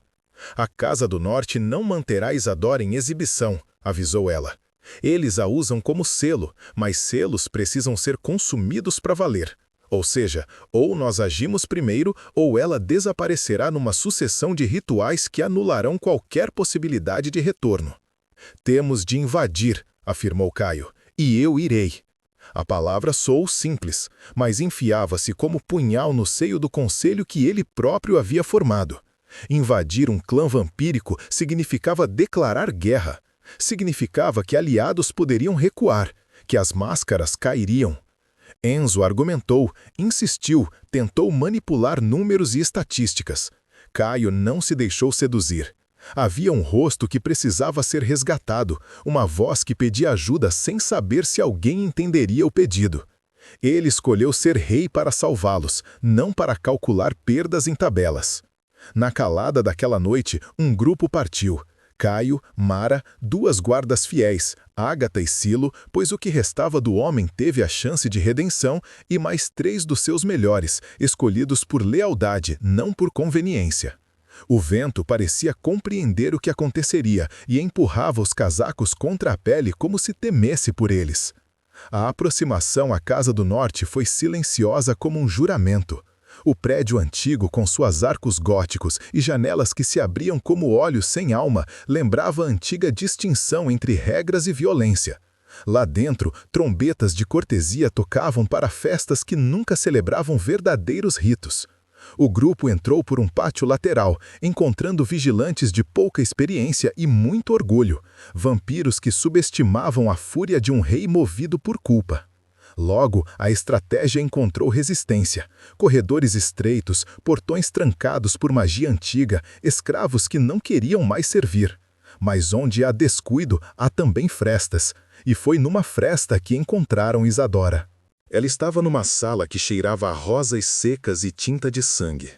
A Casa do Norte não manterá Isadora em exibição, avisou ela. Eles a usam como selo, mas selos precisam ser consumidos para valer. Ou seja, ou nós agimos primeiro, ou ela desaparecerá numa sucessão de rituais que anularão qualquer possibilidade de retorno. Temos de invadir, afirmou Caio, e eu irei. A palavra soou simples, mas enfiava-se como punhal no seio do conselho que ele próprio havia formado. Invadir um clã vampírico significava declarar guerra. Significava que aliados poderiam recuar, que as máscaras cairiam. Enzo argumentou, insistiu, tentou manipular números e estatísticas. Caio não se deixou seduzir. Havia um rosto que precisava ser resgatado, uma voz que pedia ajuda sem saber se alguém entenderia o pedido. Ele escolheu ser rei para salvá-los, não para calcular perdas em tabelas. Na calada daquela noite, um grupo partiu. Caio, Mara, 2 guardas fiéis, Ágata e Silo, pois o que restava do homem teve a chance de redenção, e mais 3 dos seus melhores, escolhidos por lealdade, não por conveniência. O vento parecia compreender o que aconteceria e empurrava os casacos contra a pele como se temesse por eles. A aproximação à Casa do Norte foi silenciosa como um juramento. O prédio antigo, com suas arcos góticos e janelas que se abriam como olhos sem alma, lembrava a antiga distinção entre regras e violência. Lá dentro, trombetas de cortesia tocavam para festas que nunca celebravam verdadeiros ritos. O grupo entrou por um pátio lateral, encontrando vigilantes de pouca experiência e muito orgulho, vampiros que subestimavam a fúria de um rei movido por culpa. Logo, a estratégia encontrou resistência. Corredores estreitos, portões trancados por magia antiga, escravos que não queriam mais servir. Mas onde há descuido, há também frestas. E foi numa fresta que encontraram Isadora. Ela estava numa sala que cheirava a rosas secas e tinta de sangue.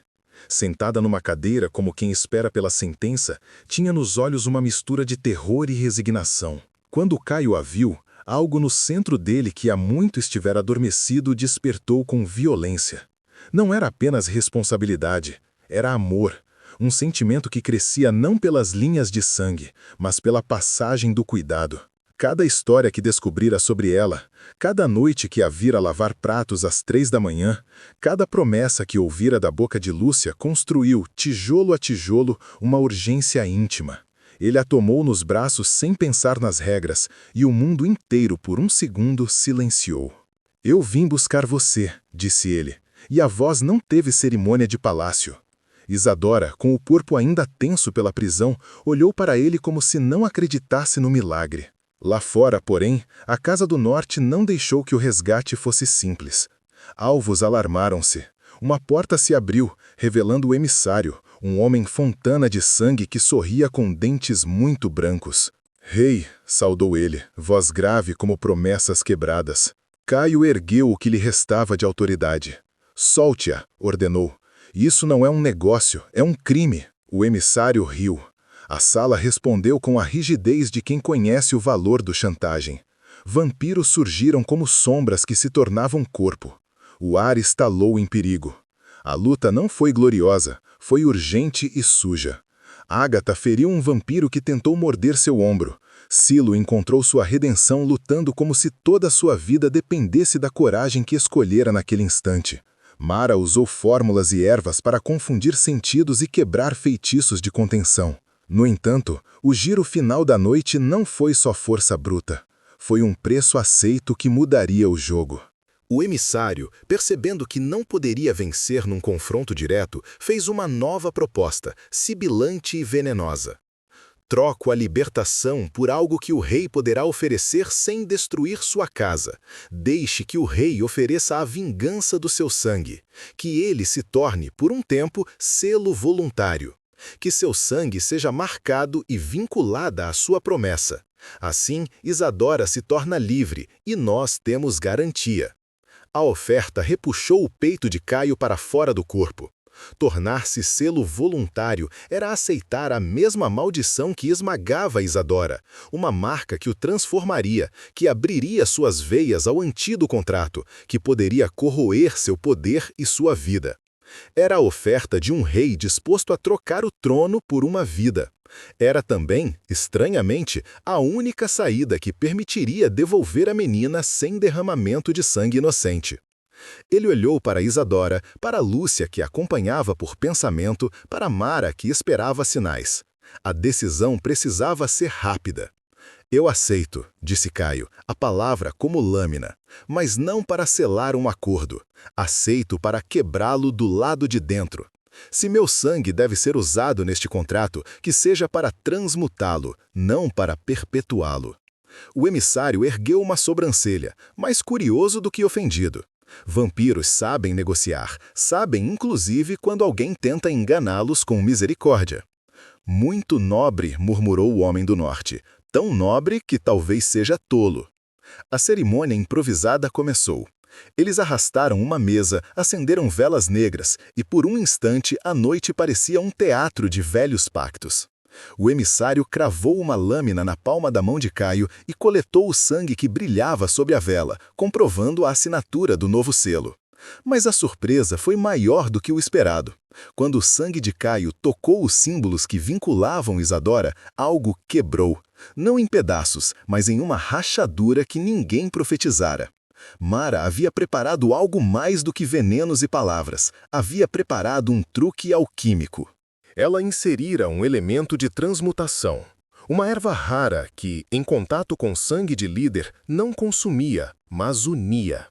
Sentada numa cadeira como quem espera pela sentença, tinha nos olhos uma mistura de terror e resignação. Quando Caio a viu, algo no centro dele que há muito estivera adormecido despertou com violência. Não era apenas responsabilidade, era amor, um sentimento que crescia não pelas linhas de sangue, mas pela passagem do cuidado. Cada história que descobrira sobre ela, cada noite que a vira lavar pratos às 3 da manhã, cada promessa que ouvira da boca de Lúcia construiu, tijolo a tijolo, uma urgência íntima. Ele a tomou nos braços sem pensar nas regras, e o mundo inteiro por um segundo silenciou. "Eu vim buscar você", disse ele, e a voz não teve cerimônia de palácio. Isadora, com o corpo ainda tenso pela prisão, olhou para ele como se não acreditasse no milagre. Lá fora, porém, a Casa do Norte não deixou que o resgate fosse simples. Alvos alarmaram-se. Uma porta se abriu, revelando o emissário, um homem fontana de sangue que sorria com dentes muito brancos. "Rei", saudou ele, voz grave como promessas quebradas. Caio ergueu o que lhe restava de autoridade. "Solte-a", ordenou. "Isso não é um negócio, é um crime." O emissário riu. A sala respondeu com a rigidez de quem conhece o valor do chantagem. Vampiros surgiram como sombras que se tornavam corpo. O ar estalou em perigo. A luta não foi gloriosa, foi urgente e suja. Ágata feriu um vampiro que tentou morder seu ombro. Silo encontrou sua redenção lutando como se toda a sua vida dependesse da coragem que escolhera naquele instante. Mara usou fórmulas e ervas para confundir sentidos e quebrar feitiços de contenção. No entanto, o giro final da noite não foi só força bruta. Foi um preço aceito que mudaria o jogo. O emissário, percebendo que não poderia vencer num confronto direto, fez uma nova proposta, sibilante e venenosa. "Troco a libertação por algo que o rei poderá oferecer sem destruir sua casa. Deixe que o rei ofereça a vingança do seu sangue. Que ele se torne, por um tempo, selo voluntário. Que seu sangue seja marcado e vinculada à sua promessa. Assim, Isadora se torna livre e nós temos garantia." A oferta repuxou o peito de Caio para fora do corpo. Tornar-se selo voluntário era aceitar a mesma maldição que esmagava Isadora, uma marca que o transformaria, que abriria suas veias ao antigo contrato, que poderia corroer seu poder e sua vida. Era a oferta de um rei disposto a trocar o trono por uma vida. Era também, estranhamente, a única saída que permitiria devolver a menina sem derramamento de sangue inocente. Ele olhou para Isadora, para Lúcia, que acompanhava por pensamento, para Mara, que esperava sinais. A decisão precisava ser rápida. "Eu aceito", disse Caio, a palavra como lâmina, "mas não para selar um acordo. Aceito para quebrá-lo do lado de dentro. Se meu sangue deve ser usado neste contrato, que seja para transmutá-lo, não para perpetuá-lo." O emissário ergueu uma sobrancelha, mais curioso do que ofendido. Vampiros sabem negociar, sabem inclusive quando alguém tenta enganá-los com misericórdia. "Muito nobre", murmurou o homem do norte, "tão nobre que talvez seja tolo." A cerimônia improvisada começou. Eles arrastaram uma mesa, acenderam velas negras, e por um instante a noite parecia um teatro de velhos pactos. O emissário cravou uma lâmina na palma da mão de Caio e coletou o sangue que brilhava sob a vela, comprovando a assinatura do novo selo. Mas a surpresa foi maior do que o esperado. Quando o sangue de Caio tocou os símbolos que vinculavam Isadora, algo quebrou. Não em pedaços, mas em uma rachadura que ninguém profetizara. Mara havia preparado algo mais do que venenos e palavras. Havia preparado um truque alquímico. Ela inserira um elemento de transmutação, uma erva rara que, em contato com sangue de líder, não consumia, mas unia.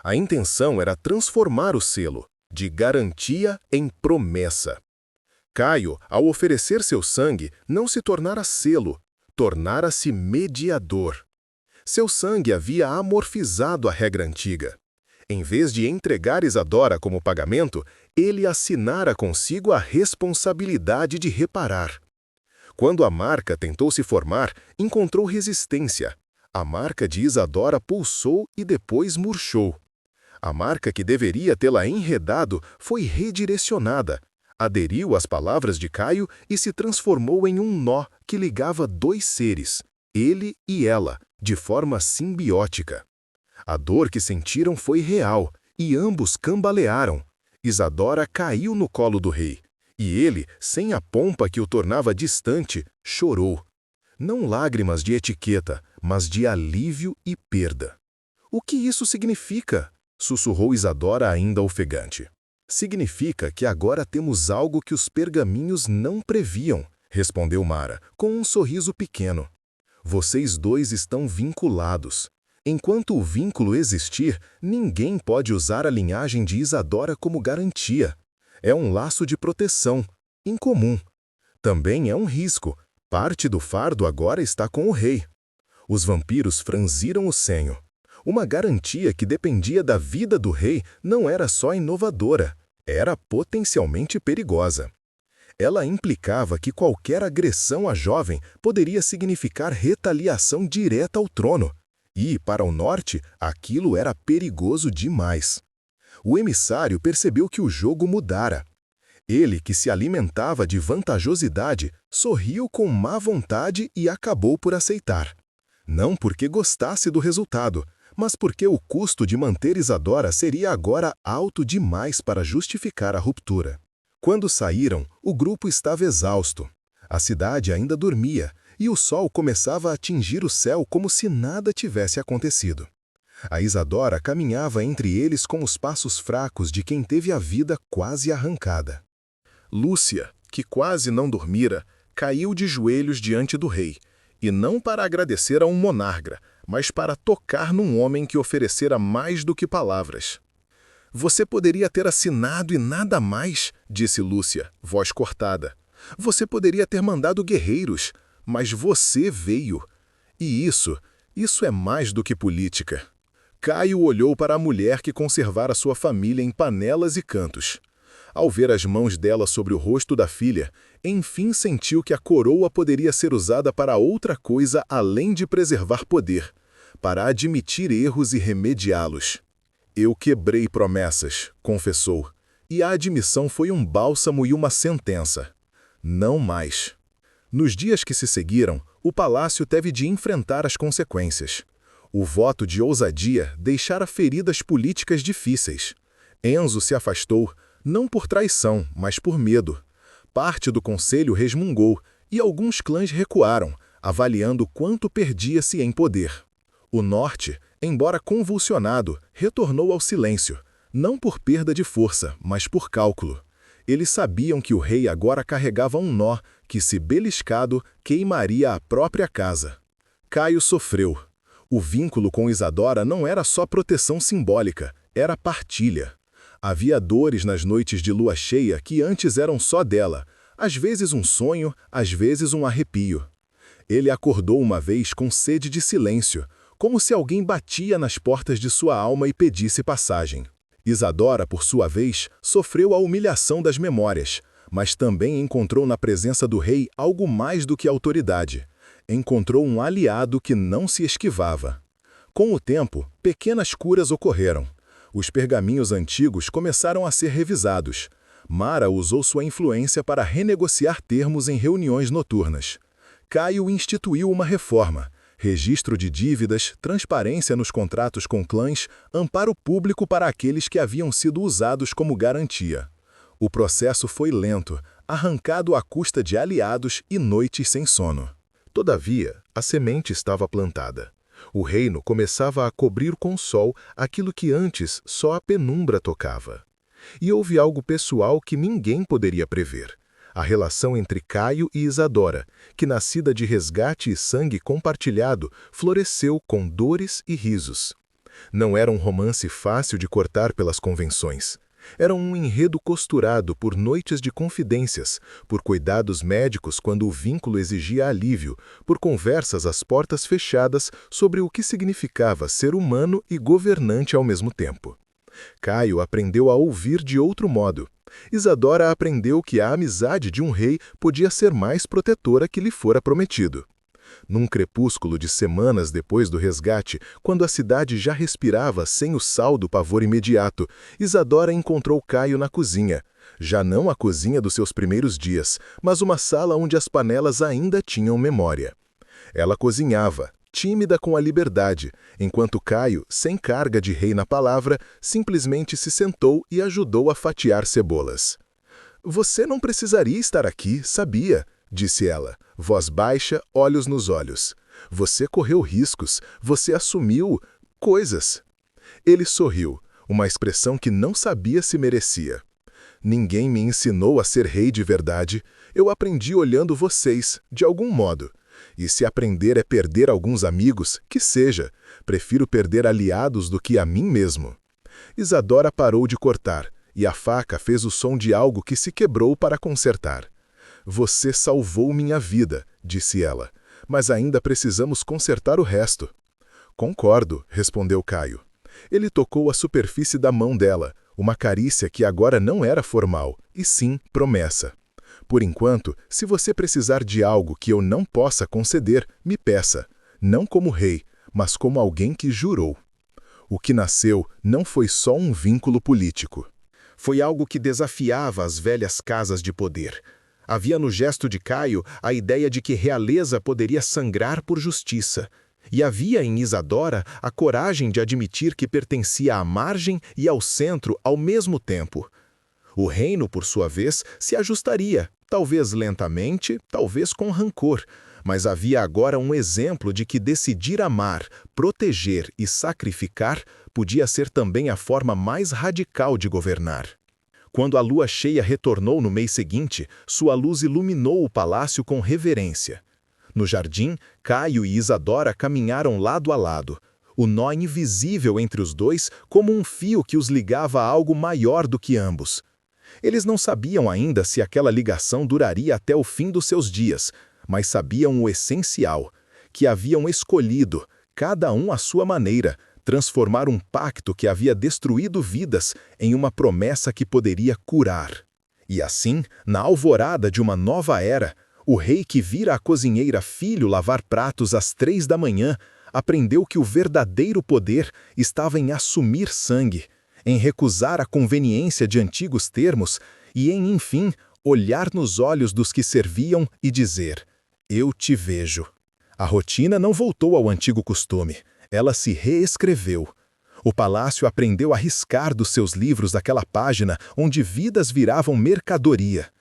A intenção era transformar o selo, de garantia em promessa. Caio, ao oferecer seu sangue, não se tornara selo, tornara-se mediador. Seu sangue havia amorfizado a regra antiga. Em vez de entregar Isadora como pagamento, ele assinara consigo a responsabilidade de reparar. Quando a marca tentou se formar, encontrou resistência. A marca de Isadora pulsou e depois murchou. A marca que deveria tê-la enredado foi redirecionada, aderiu às palavras de Caio e se transformou em um nó que ligava dois seres, ele e ela, de forma simbiótica. A dor que sentiram foi real, e ambos cambalearam. Isadora caiu no colo do rei, e ele, sem a pompa que o tornava distante, chorou. Não lágrimas de etiqueta, mas de alívio e perda. O que isso significa? Sussurrou Isadora ainda ofegante. Significa que agora temos algo que os pergaminhos não previam, respondeu Mara, com um sorriso pequeno. Vocês dois estão vinculados. Enquanto o vínculo existir, ninguém pode usar a linhagem de Isadora como garantia. É um laço de proteção, incomum. Também é um risco. Parte do fardo agora está com o rei. Os vampiros franziram o senho. Uma garantia que dependia da vida do rei não era só inovadora, era potencialmente perigosa. Ela implicava que qualquer agressão à jovem poderia significar retaliação direta ao trono. E, para o norte, aquilo era perigoso demais. O emissário percebeu que o jogo mudara. Ele, que se alimentava de vantajosidade, sorriu com má vontade e acabou por aceitar. Não porque gostasse do resultado, mas porque o custo de manter Isadora seria agora alto demais para justificar a ruptura. Quando saíram, o grupo estava exausto. A cidade ainda dormia, e o sol começava a atingir o céu como se nada tivesse acontecido. A Isadora caminhava entre eles com os passos fracos de quem teve a vida quase arrancada. Lúcia, que quase não dormira, caiu de joelhos diante do rei, e não para agradecer a um monarca, mas para tocar num homem que oferecera mais do que palavras. Você poderia ter assinado e nada mais, disse Lúcia, voz cortada. Você poderia ter mandado guerreiros, mas você veio. E isso é mais do que política. Caio olhou para a mulher que conservara sua família em panelas e cantos. Ao ver as mãos dela sobre o rosto da filha, enfim sentiu que a coroa poderia ser usada para outra coisa além de preservar poder, para admitir erros e remediá-los. Eu quebrei promessas, confessou, e a admissão foi um bálsamo e uma sentença. Não mais. Nos dias que se seguiram, o palácio teve de enfrentar as consequências. O voto de ousadia deixara feridas políticas difíceis. Enzo se afastou, não por traição, mas por medo. Parte do conselho resmungou, e alguns clãs recuaram, avaliando quanto perdia-se em poder. O norte, embora convulsionado, retornou ao silêncio, não por perda de força, mas por cálculo. Eles sabiam que o rei agora carregava um nó que, se beliscado, queimaria a própria casa. Caio sofreu. O vínculo com Isadora não era só proteção simbólica, era partilha. Havia dores nas noites de lua cheia que antes eram só dela, às vezes um sonho, às vezes um arrepio. Ele acordou uma vez com sede de silêncio, como se alguém batia nas portas de sua alma e pedisse passagem. Isadora, por sua vez, sofreu a humilhação das memórias, mas também encontrou na presença do rei algo mais do que autoridade. Encontrou um aliado que não se esquivava. Com o tempo, pequenas curas ocorreram. Os pergaminhos antigos começaram a ser revisados. Mara usou sua influência para renegociar termos em reuniões noturnas. Caio instituiu uma reforma: registro de dívidas, transparência nos contratos com clãs, amparo público para aqueles que haviam sido usados como garantia. O processo foi lento, arrancado à custa de aliados e noites sem sono. Todavia, a semente estava plantada. O reino começava a cobrir com sol aquilo que antes só a penumbra tocava. E houve algo pessoal que ninguém poderia prever: a relação entre Caio e Isadora, que, nascida de resgate e sangue compartilhado, floresceu com dores e risos. Não era um romance fácil de cortar pelas convenções. Era um enredo costurado por noites de confidências, por cuidados médicos quando o vínculo exigia alívio, por conversas às portas fechadas sobre o que significava ser humano e governante ao mesmo tempo. Caio aprendeu a ouvir de outro modo. Isadora aprendeu que a amizade de um rei podia ser mais protetora que lhe fora prometido. Num crepúsculo de semanas depois do resgate, quando a cidade já respirava sem o sal do pavor imediato, Isadora encontrou Caio na cozinha. Já não a cozinha dos seus primeiros dias, mas uma sala onde as panelas ainda tinham memória. Ela cozinhava, tímida com a liberdade, enquanto Caio, sem carga de rei na palavra, simplesmente se sentou e ajudou a fatiar cebolas. "Você não precisaria estar aqui, sabia?", disse ela, voz baixa, olhos nos olhos. "Você correu riscos, você assumiu coisas." Ele sorriu, uma expressão que não sabia se merecia. "Ninguém me ensinou a ser rei de verdade. Eu aprendi olhando vocês, de algum modo. E se aprender é perder alguns amigos, que seja. Prefiro perder aliados do que a mim mesmo." Isadora parou de cortar, e a faca fez o som de algo que se quebrou para consertar. "Você salvou minha vida", disse ela, "mas ainda precisamos consertar o resto." "Concordo", respondeu Caio. Ele tocou a superfície da mão dela, uma carícia que agora não era formal, e sim promessa. "Por enquanto, se você precisar de algo que eu não possa conceder, me peça, não como rei, mas como alguém que jurou." O que nasceu não foi só um vínculo político. Foi algo que desafiava as velhas casas de poder. Havia no gesto de Caio a ideia de que realeza poderia sangrar por justiça. E havia em Isadora a coragem de admitir que pertencia à margem e ao centro ao mesmo tempo. O reino, por sua vez, se ajustaria, talvez lentamente, talvez com rancor, mas havia agora um exemplo de que decidir amar, proteger e sacrificar podia ser também a forma mais radical de governar. Quando a lua cheia retornou no mês seguinte, sua luz iluminou o palácio com reverência. No jardim, Caio e Isadora caminharam lado a lado, o nó invisível entre os dois como um fio que os ligava a algo maior do que ambos. Eles não sabiam ainda se aquela ligação duraria até o fim dos seus dias, mas sabiam o essencial, que haviam escolhido, cada um à sua maneira, transformar um pacto que havia destruído vidas em uma promessa que poderia curar. E assim, na alvorada de uma nova era, o rei que vira a cozinheira filho lavar pratos às 3 da manhã, aprendeu que o verdadeiro poder estava em assumir sangue, em recusar a conveniência de antigos termos e em, enfim, olhar nos olhos dos que serviam e dizer: "Eu te vejo." A rotina não voltou ao antigo costume. Ela se reescreveu. O palácio aprendeu a riscar dos seus livros aquela página onde vidas viravam mercadoria.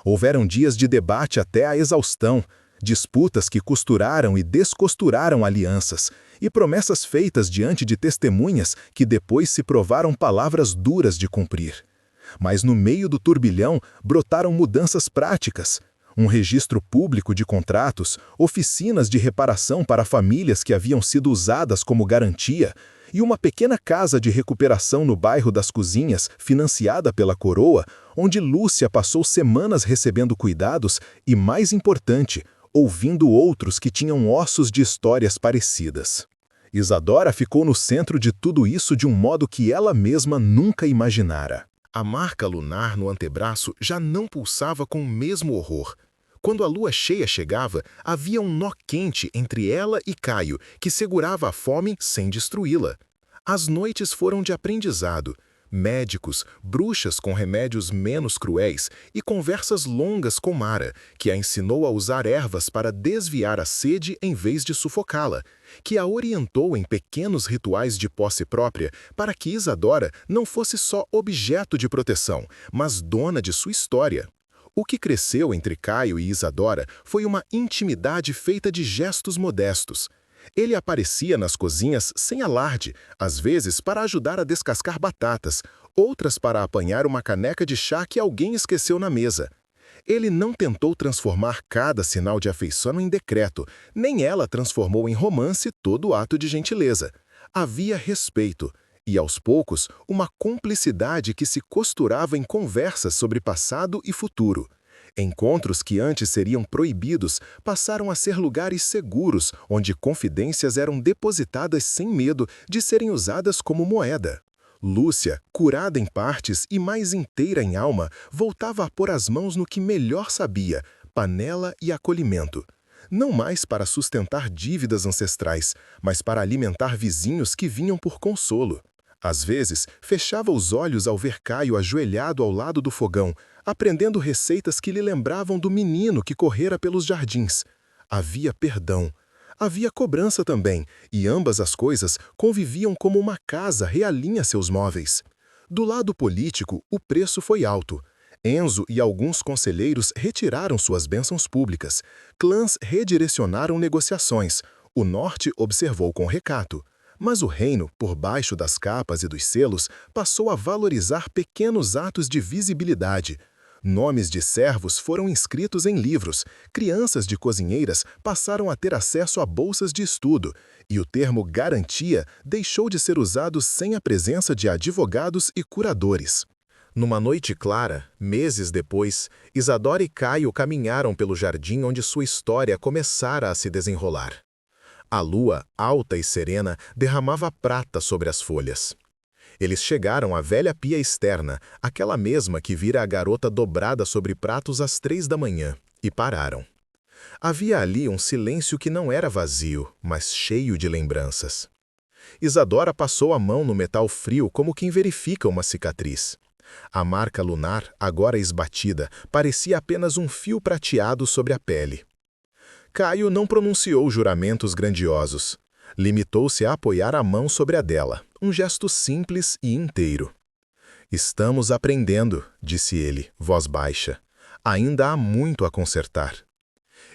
Houveram dias de debate até a exaustão, disputas que costuraram e descosturaram alianças, e promessas feitas diante de testemunhas que depois se provaram palavras duras de cumprir. Mas no meio do turbilhão brotaram mudanças práticas. Um registro público de contratos, oficinas de reparação para famílias que haviam sido usadas como garantia, e uma pequena casa de recuperação no bairro das Cozinhas, financiada pela coroa, onde Lúcia passou semanas recebendo cuidados e, mais importante, ouvindo outros que tinham ossos de histórias parecidas. Isadora ficou no centro de tudo isso de um modo que ela mesma nunca imaginara. A marca lunar no antebraço já não pulsava com o mesmo horror. Quando a lua cheia chegava, havia um nó quente entre ela e Caio, que segurava a fome sem destruí-la. As noites foram de aprendizado, médicos, bruxas com remédios menos cruéis e conversas longas com Mara, que a ensinou a usar ervas para desviar a sede em vez de sufocá-la, que a orientou em pequenos rituais de posse própria para que Isadora não fosse só objeto de proteção, mas dona de sua história. O que cresceu entre Caio e Isadora foi uma intimidade feita de gestos modestos. Ele aparecia nas cozinhas sem alarde, às vezes para ajudar a descascar batatas, outras para apanhar uma caneca de chá que alguém esqueceu na mesa. Ele não tentou transformar cada sinal de afeição em decreto, nem ela transformou em romance todo ato de gentileza. Havia respeito e, aos poucos, uma cumplicidade que se costurava em conversas sobre passado e futuro. Encontros que antes seriam proibidos passaram a ser lugares seguros, onde confidências eram depositadas sem medo de serem usadas como moeda. Lúcia, curada em partes e mais inteira em alma, voltava a pôr as mãos no que melhor sabia, panela e acolhimento. Não mais para sustentar dívidas ancestrais, mas para alimentar vizinhos que vinham por consolo. Às vezes, fechava os olhos ao ver Caio ajoelhado ao lado do fogão, aprendendo receitas que lhe lembravam do menino que correra pelos jardins. Havia perdão. Havia cobrança também, e ambas as coisas conviviam como uma casa realinha seus móveis. Do lado político, o preço foi alto. Enzo e alguns conselheiros retiraram suas bênçãos públicas. Clãs redirecionaram negociações. O norte observou com recato. Mas o reino, por baixo das capas e dos selos, passou a valorizar pequenos atos de visibilidade. Nomes de servos foram inscritos em livros, crianças de cozinheiras passaram a ter acesso a bolsas de estudo, e o termo garantia deixou de ser usado sem a presença de advogados e curadores. Numa noite clara, meses depois, Isadora e Caio caminharam pelo jardim onde sua história começara a se desenrolar. A lua, alta e serena, derramava prata sobre as folhas. Eles chegaram à velha pia externa, aquela mesma que vira a garota dobrada sobre pratos às 3 da manhã, e pararam. Havia ali um silêncio que não era vazio, mas cheio de lembranças. Isadora passou a mão no metal frio como quem verifica uma cicatriz. A marca lunar, agora esbatida, parecia apenas um fio prateado sobre a pele. Caio não pronunciou juramentos grandiosos. Limitou-se a apoiar a mão sobre a dela, um gesto simples e inteiro. "Estamos aprendendo", disse ele, voz baixa. "Ainda há muito a consertar."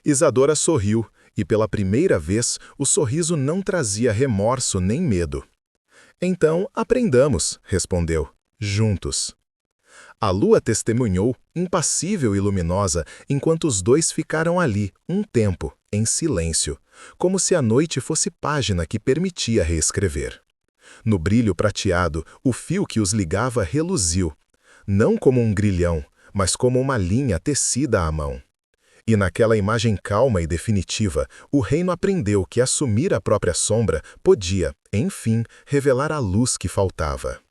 Isadora sorriu, e pela primeira vez o sorriso não trazia remorso nem medo. "Então, aprendamos", respondeu, juntos. A lua testemunhou, impassível e luminosa, enquanto os dois ficaram ali, um tempo, em silêncio, como se a noite fosse página que permitia reescrever. No brilho prateado, o fio que os ligava reluziu, não como um grilhão, mas como uma linha tecida à mão. E naquela imagem calma e definitiva, o reino aprendeu que assumir a própria sombra podia, enfim, revelar a luz que faltava.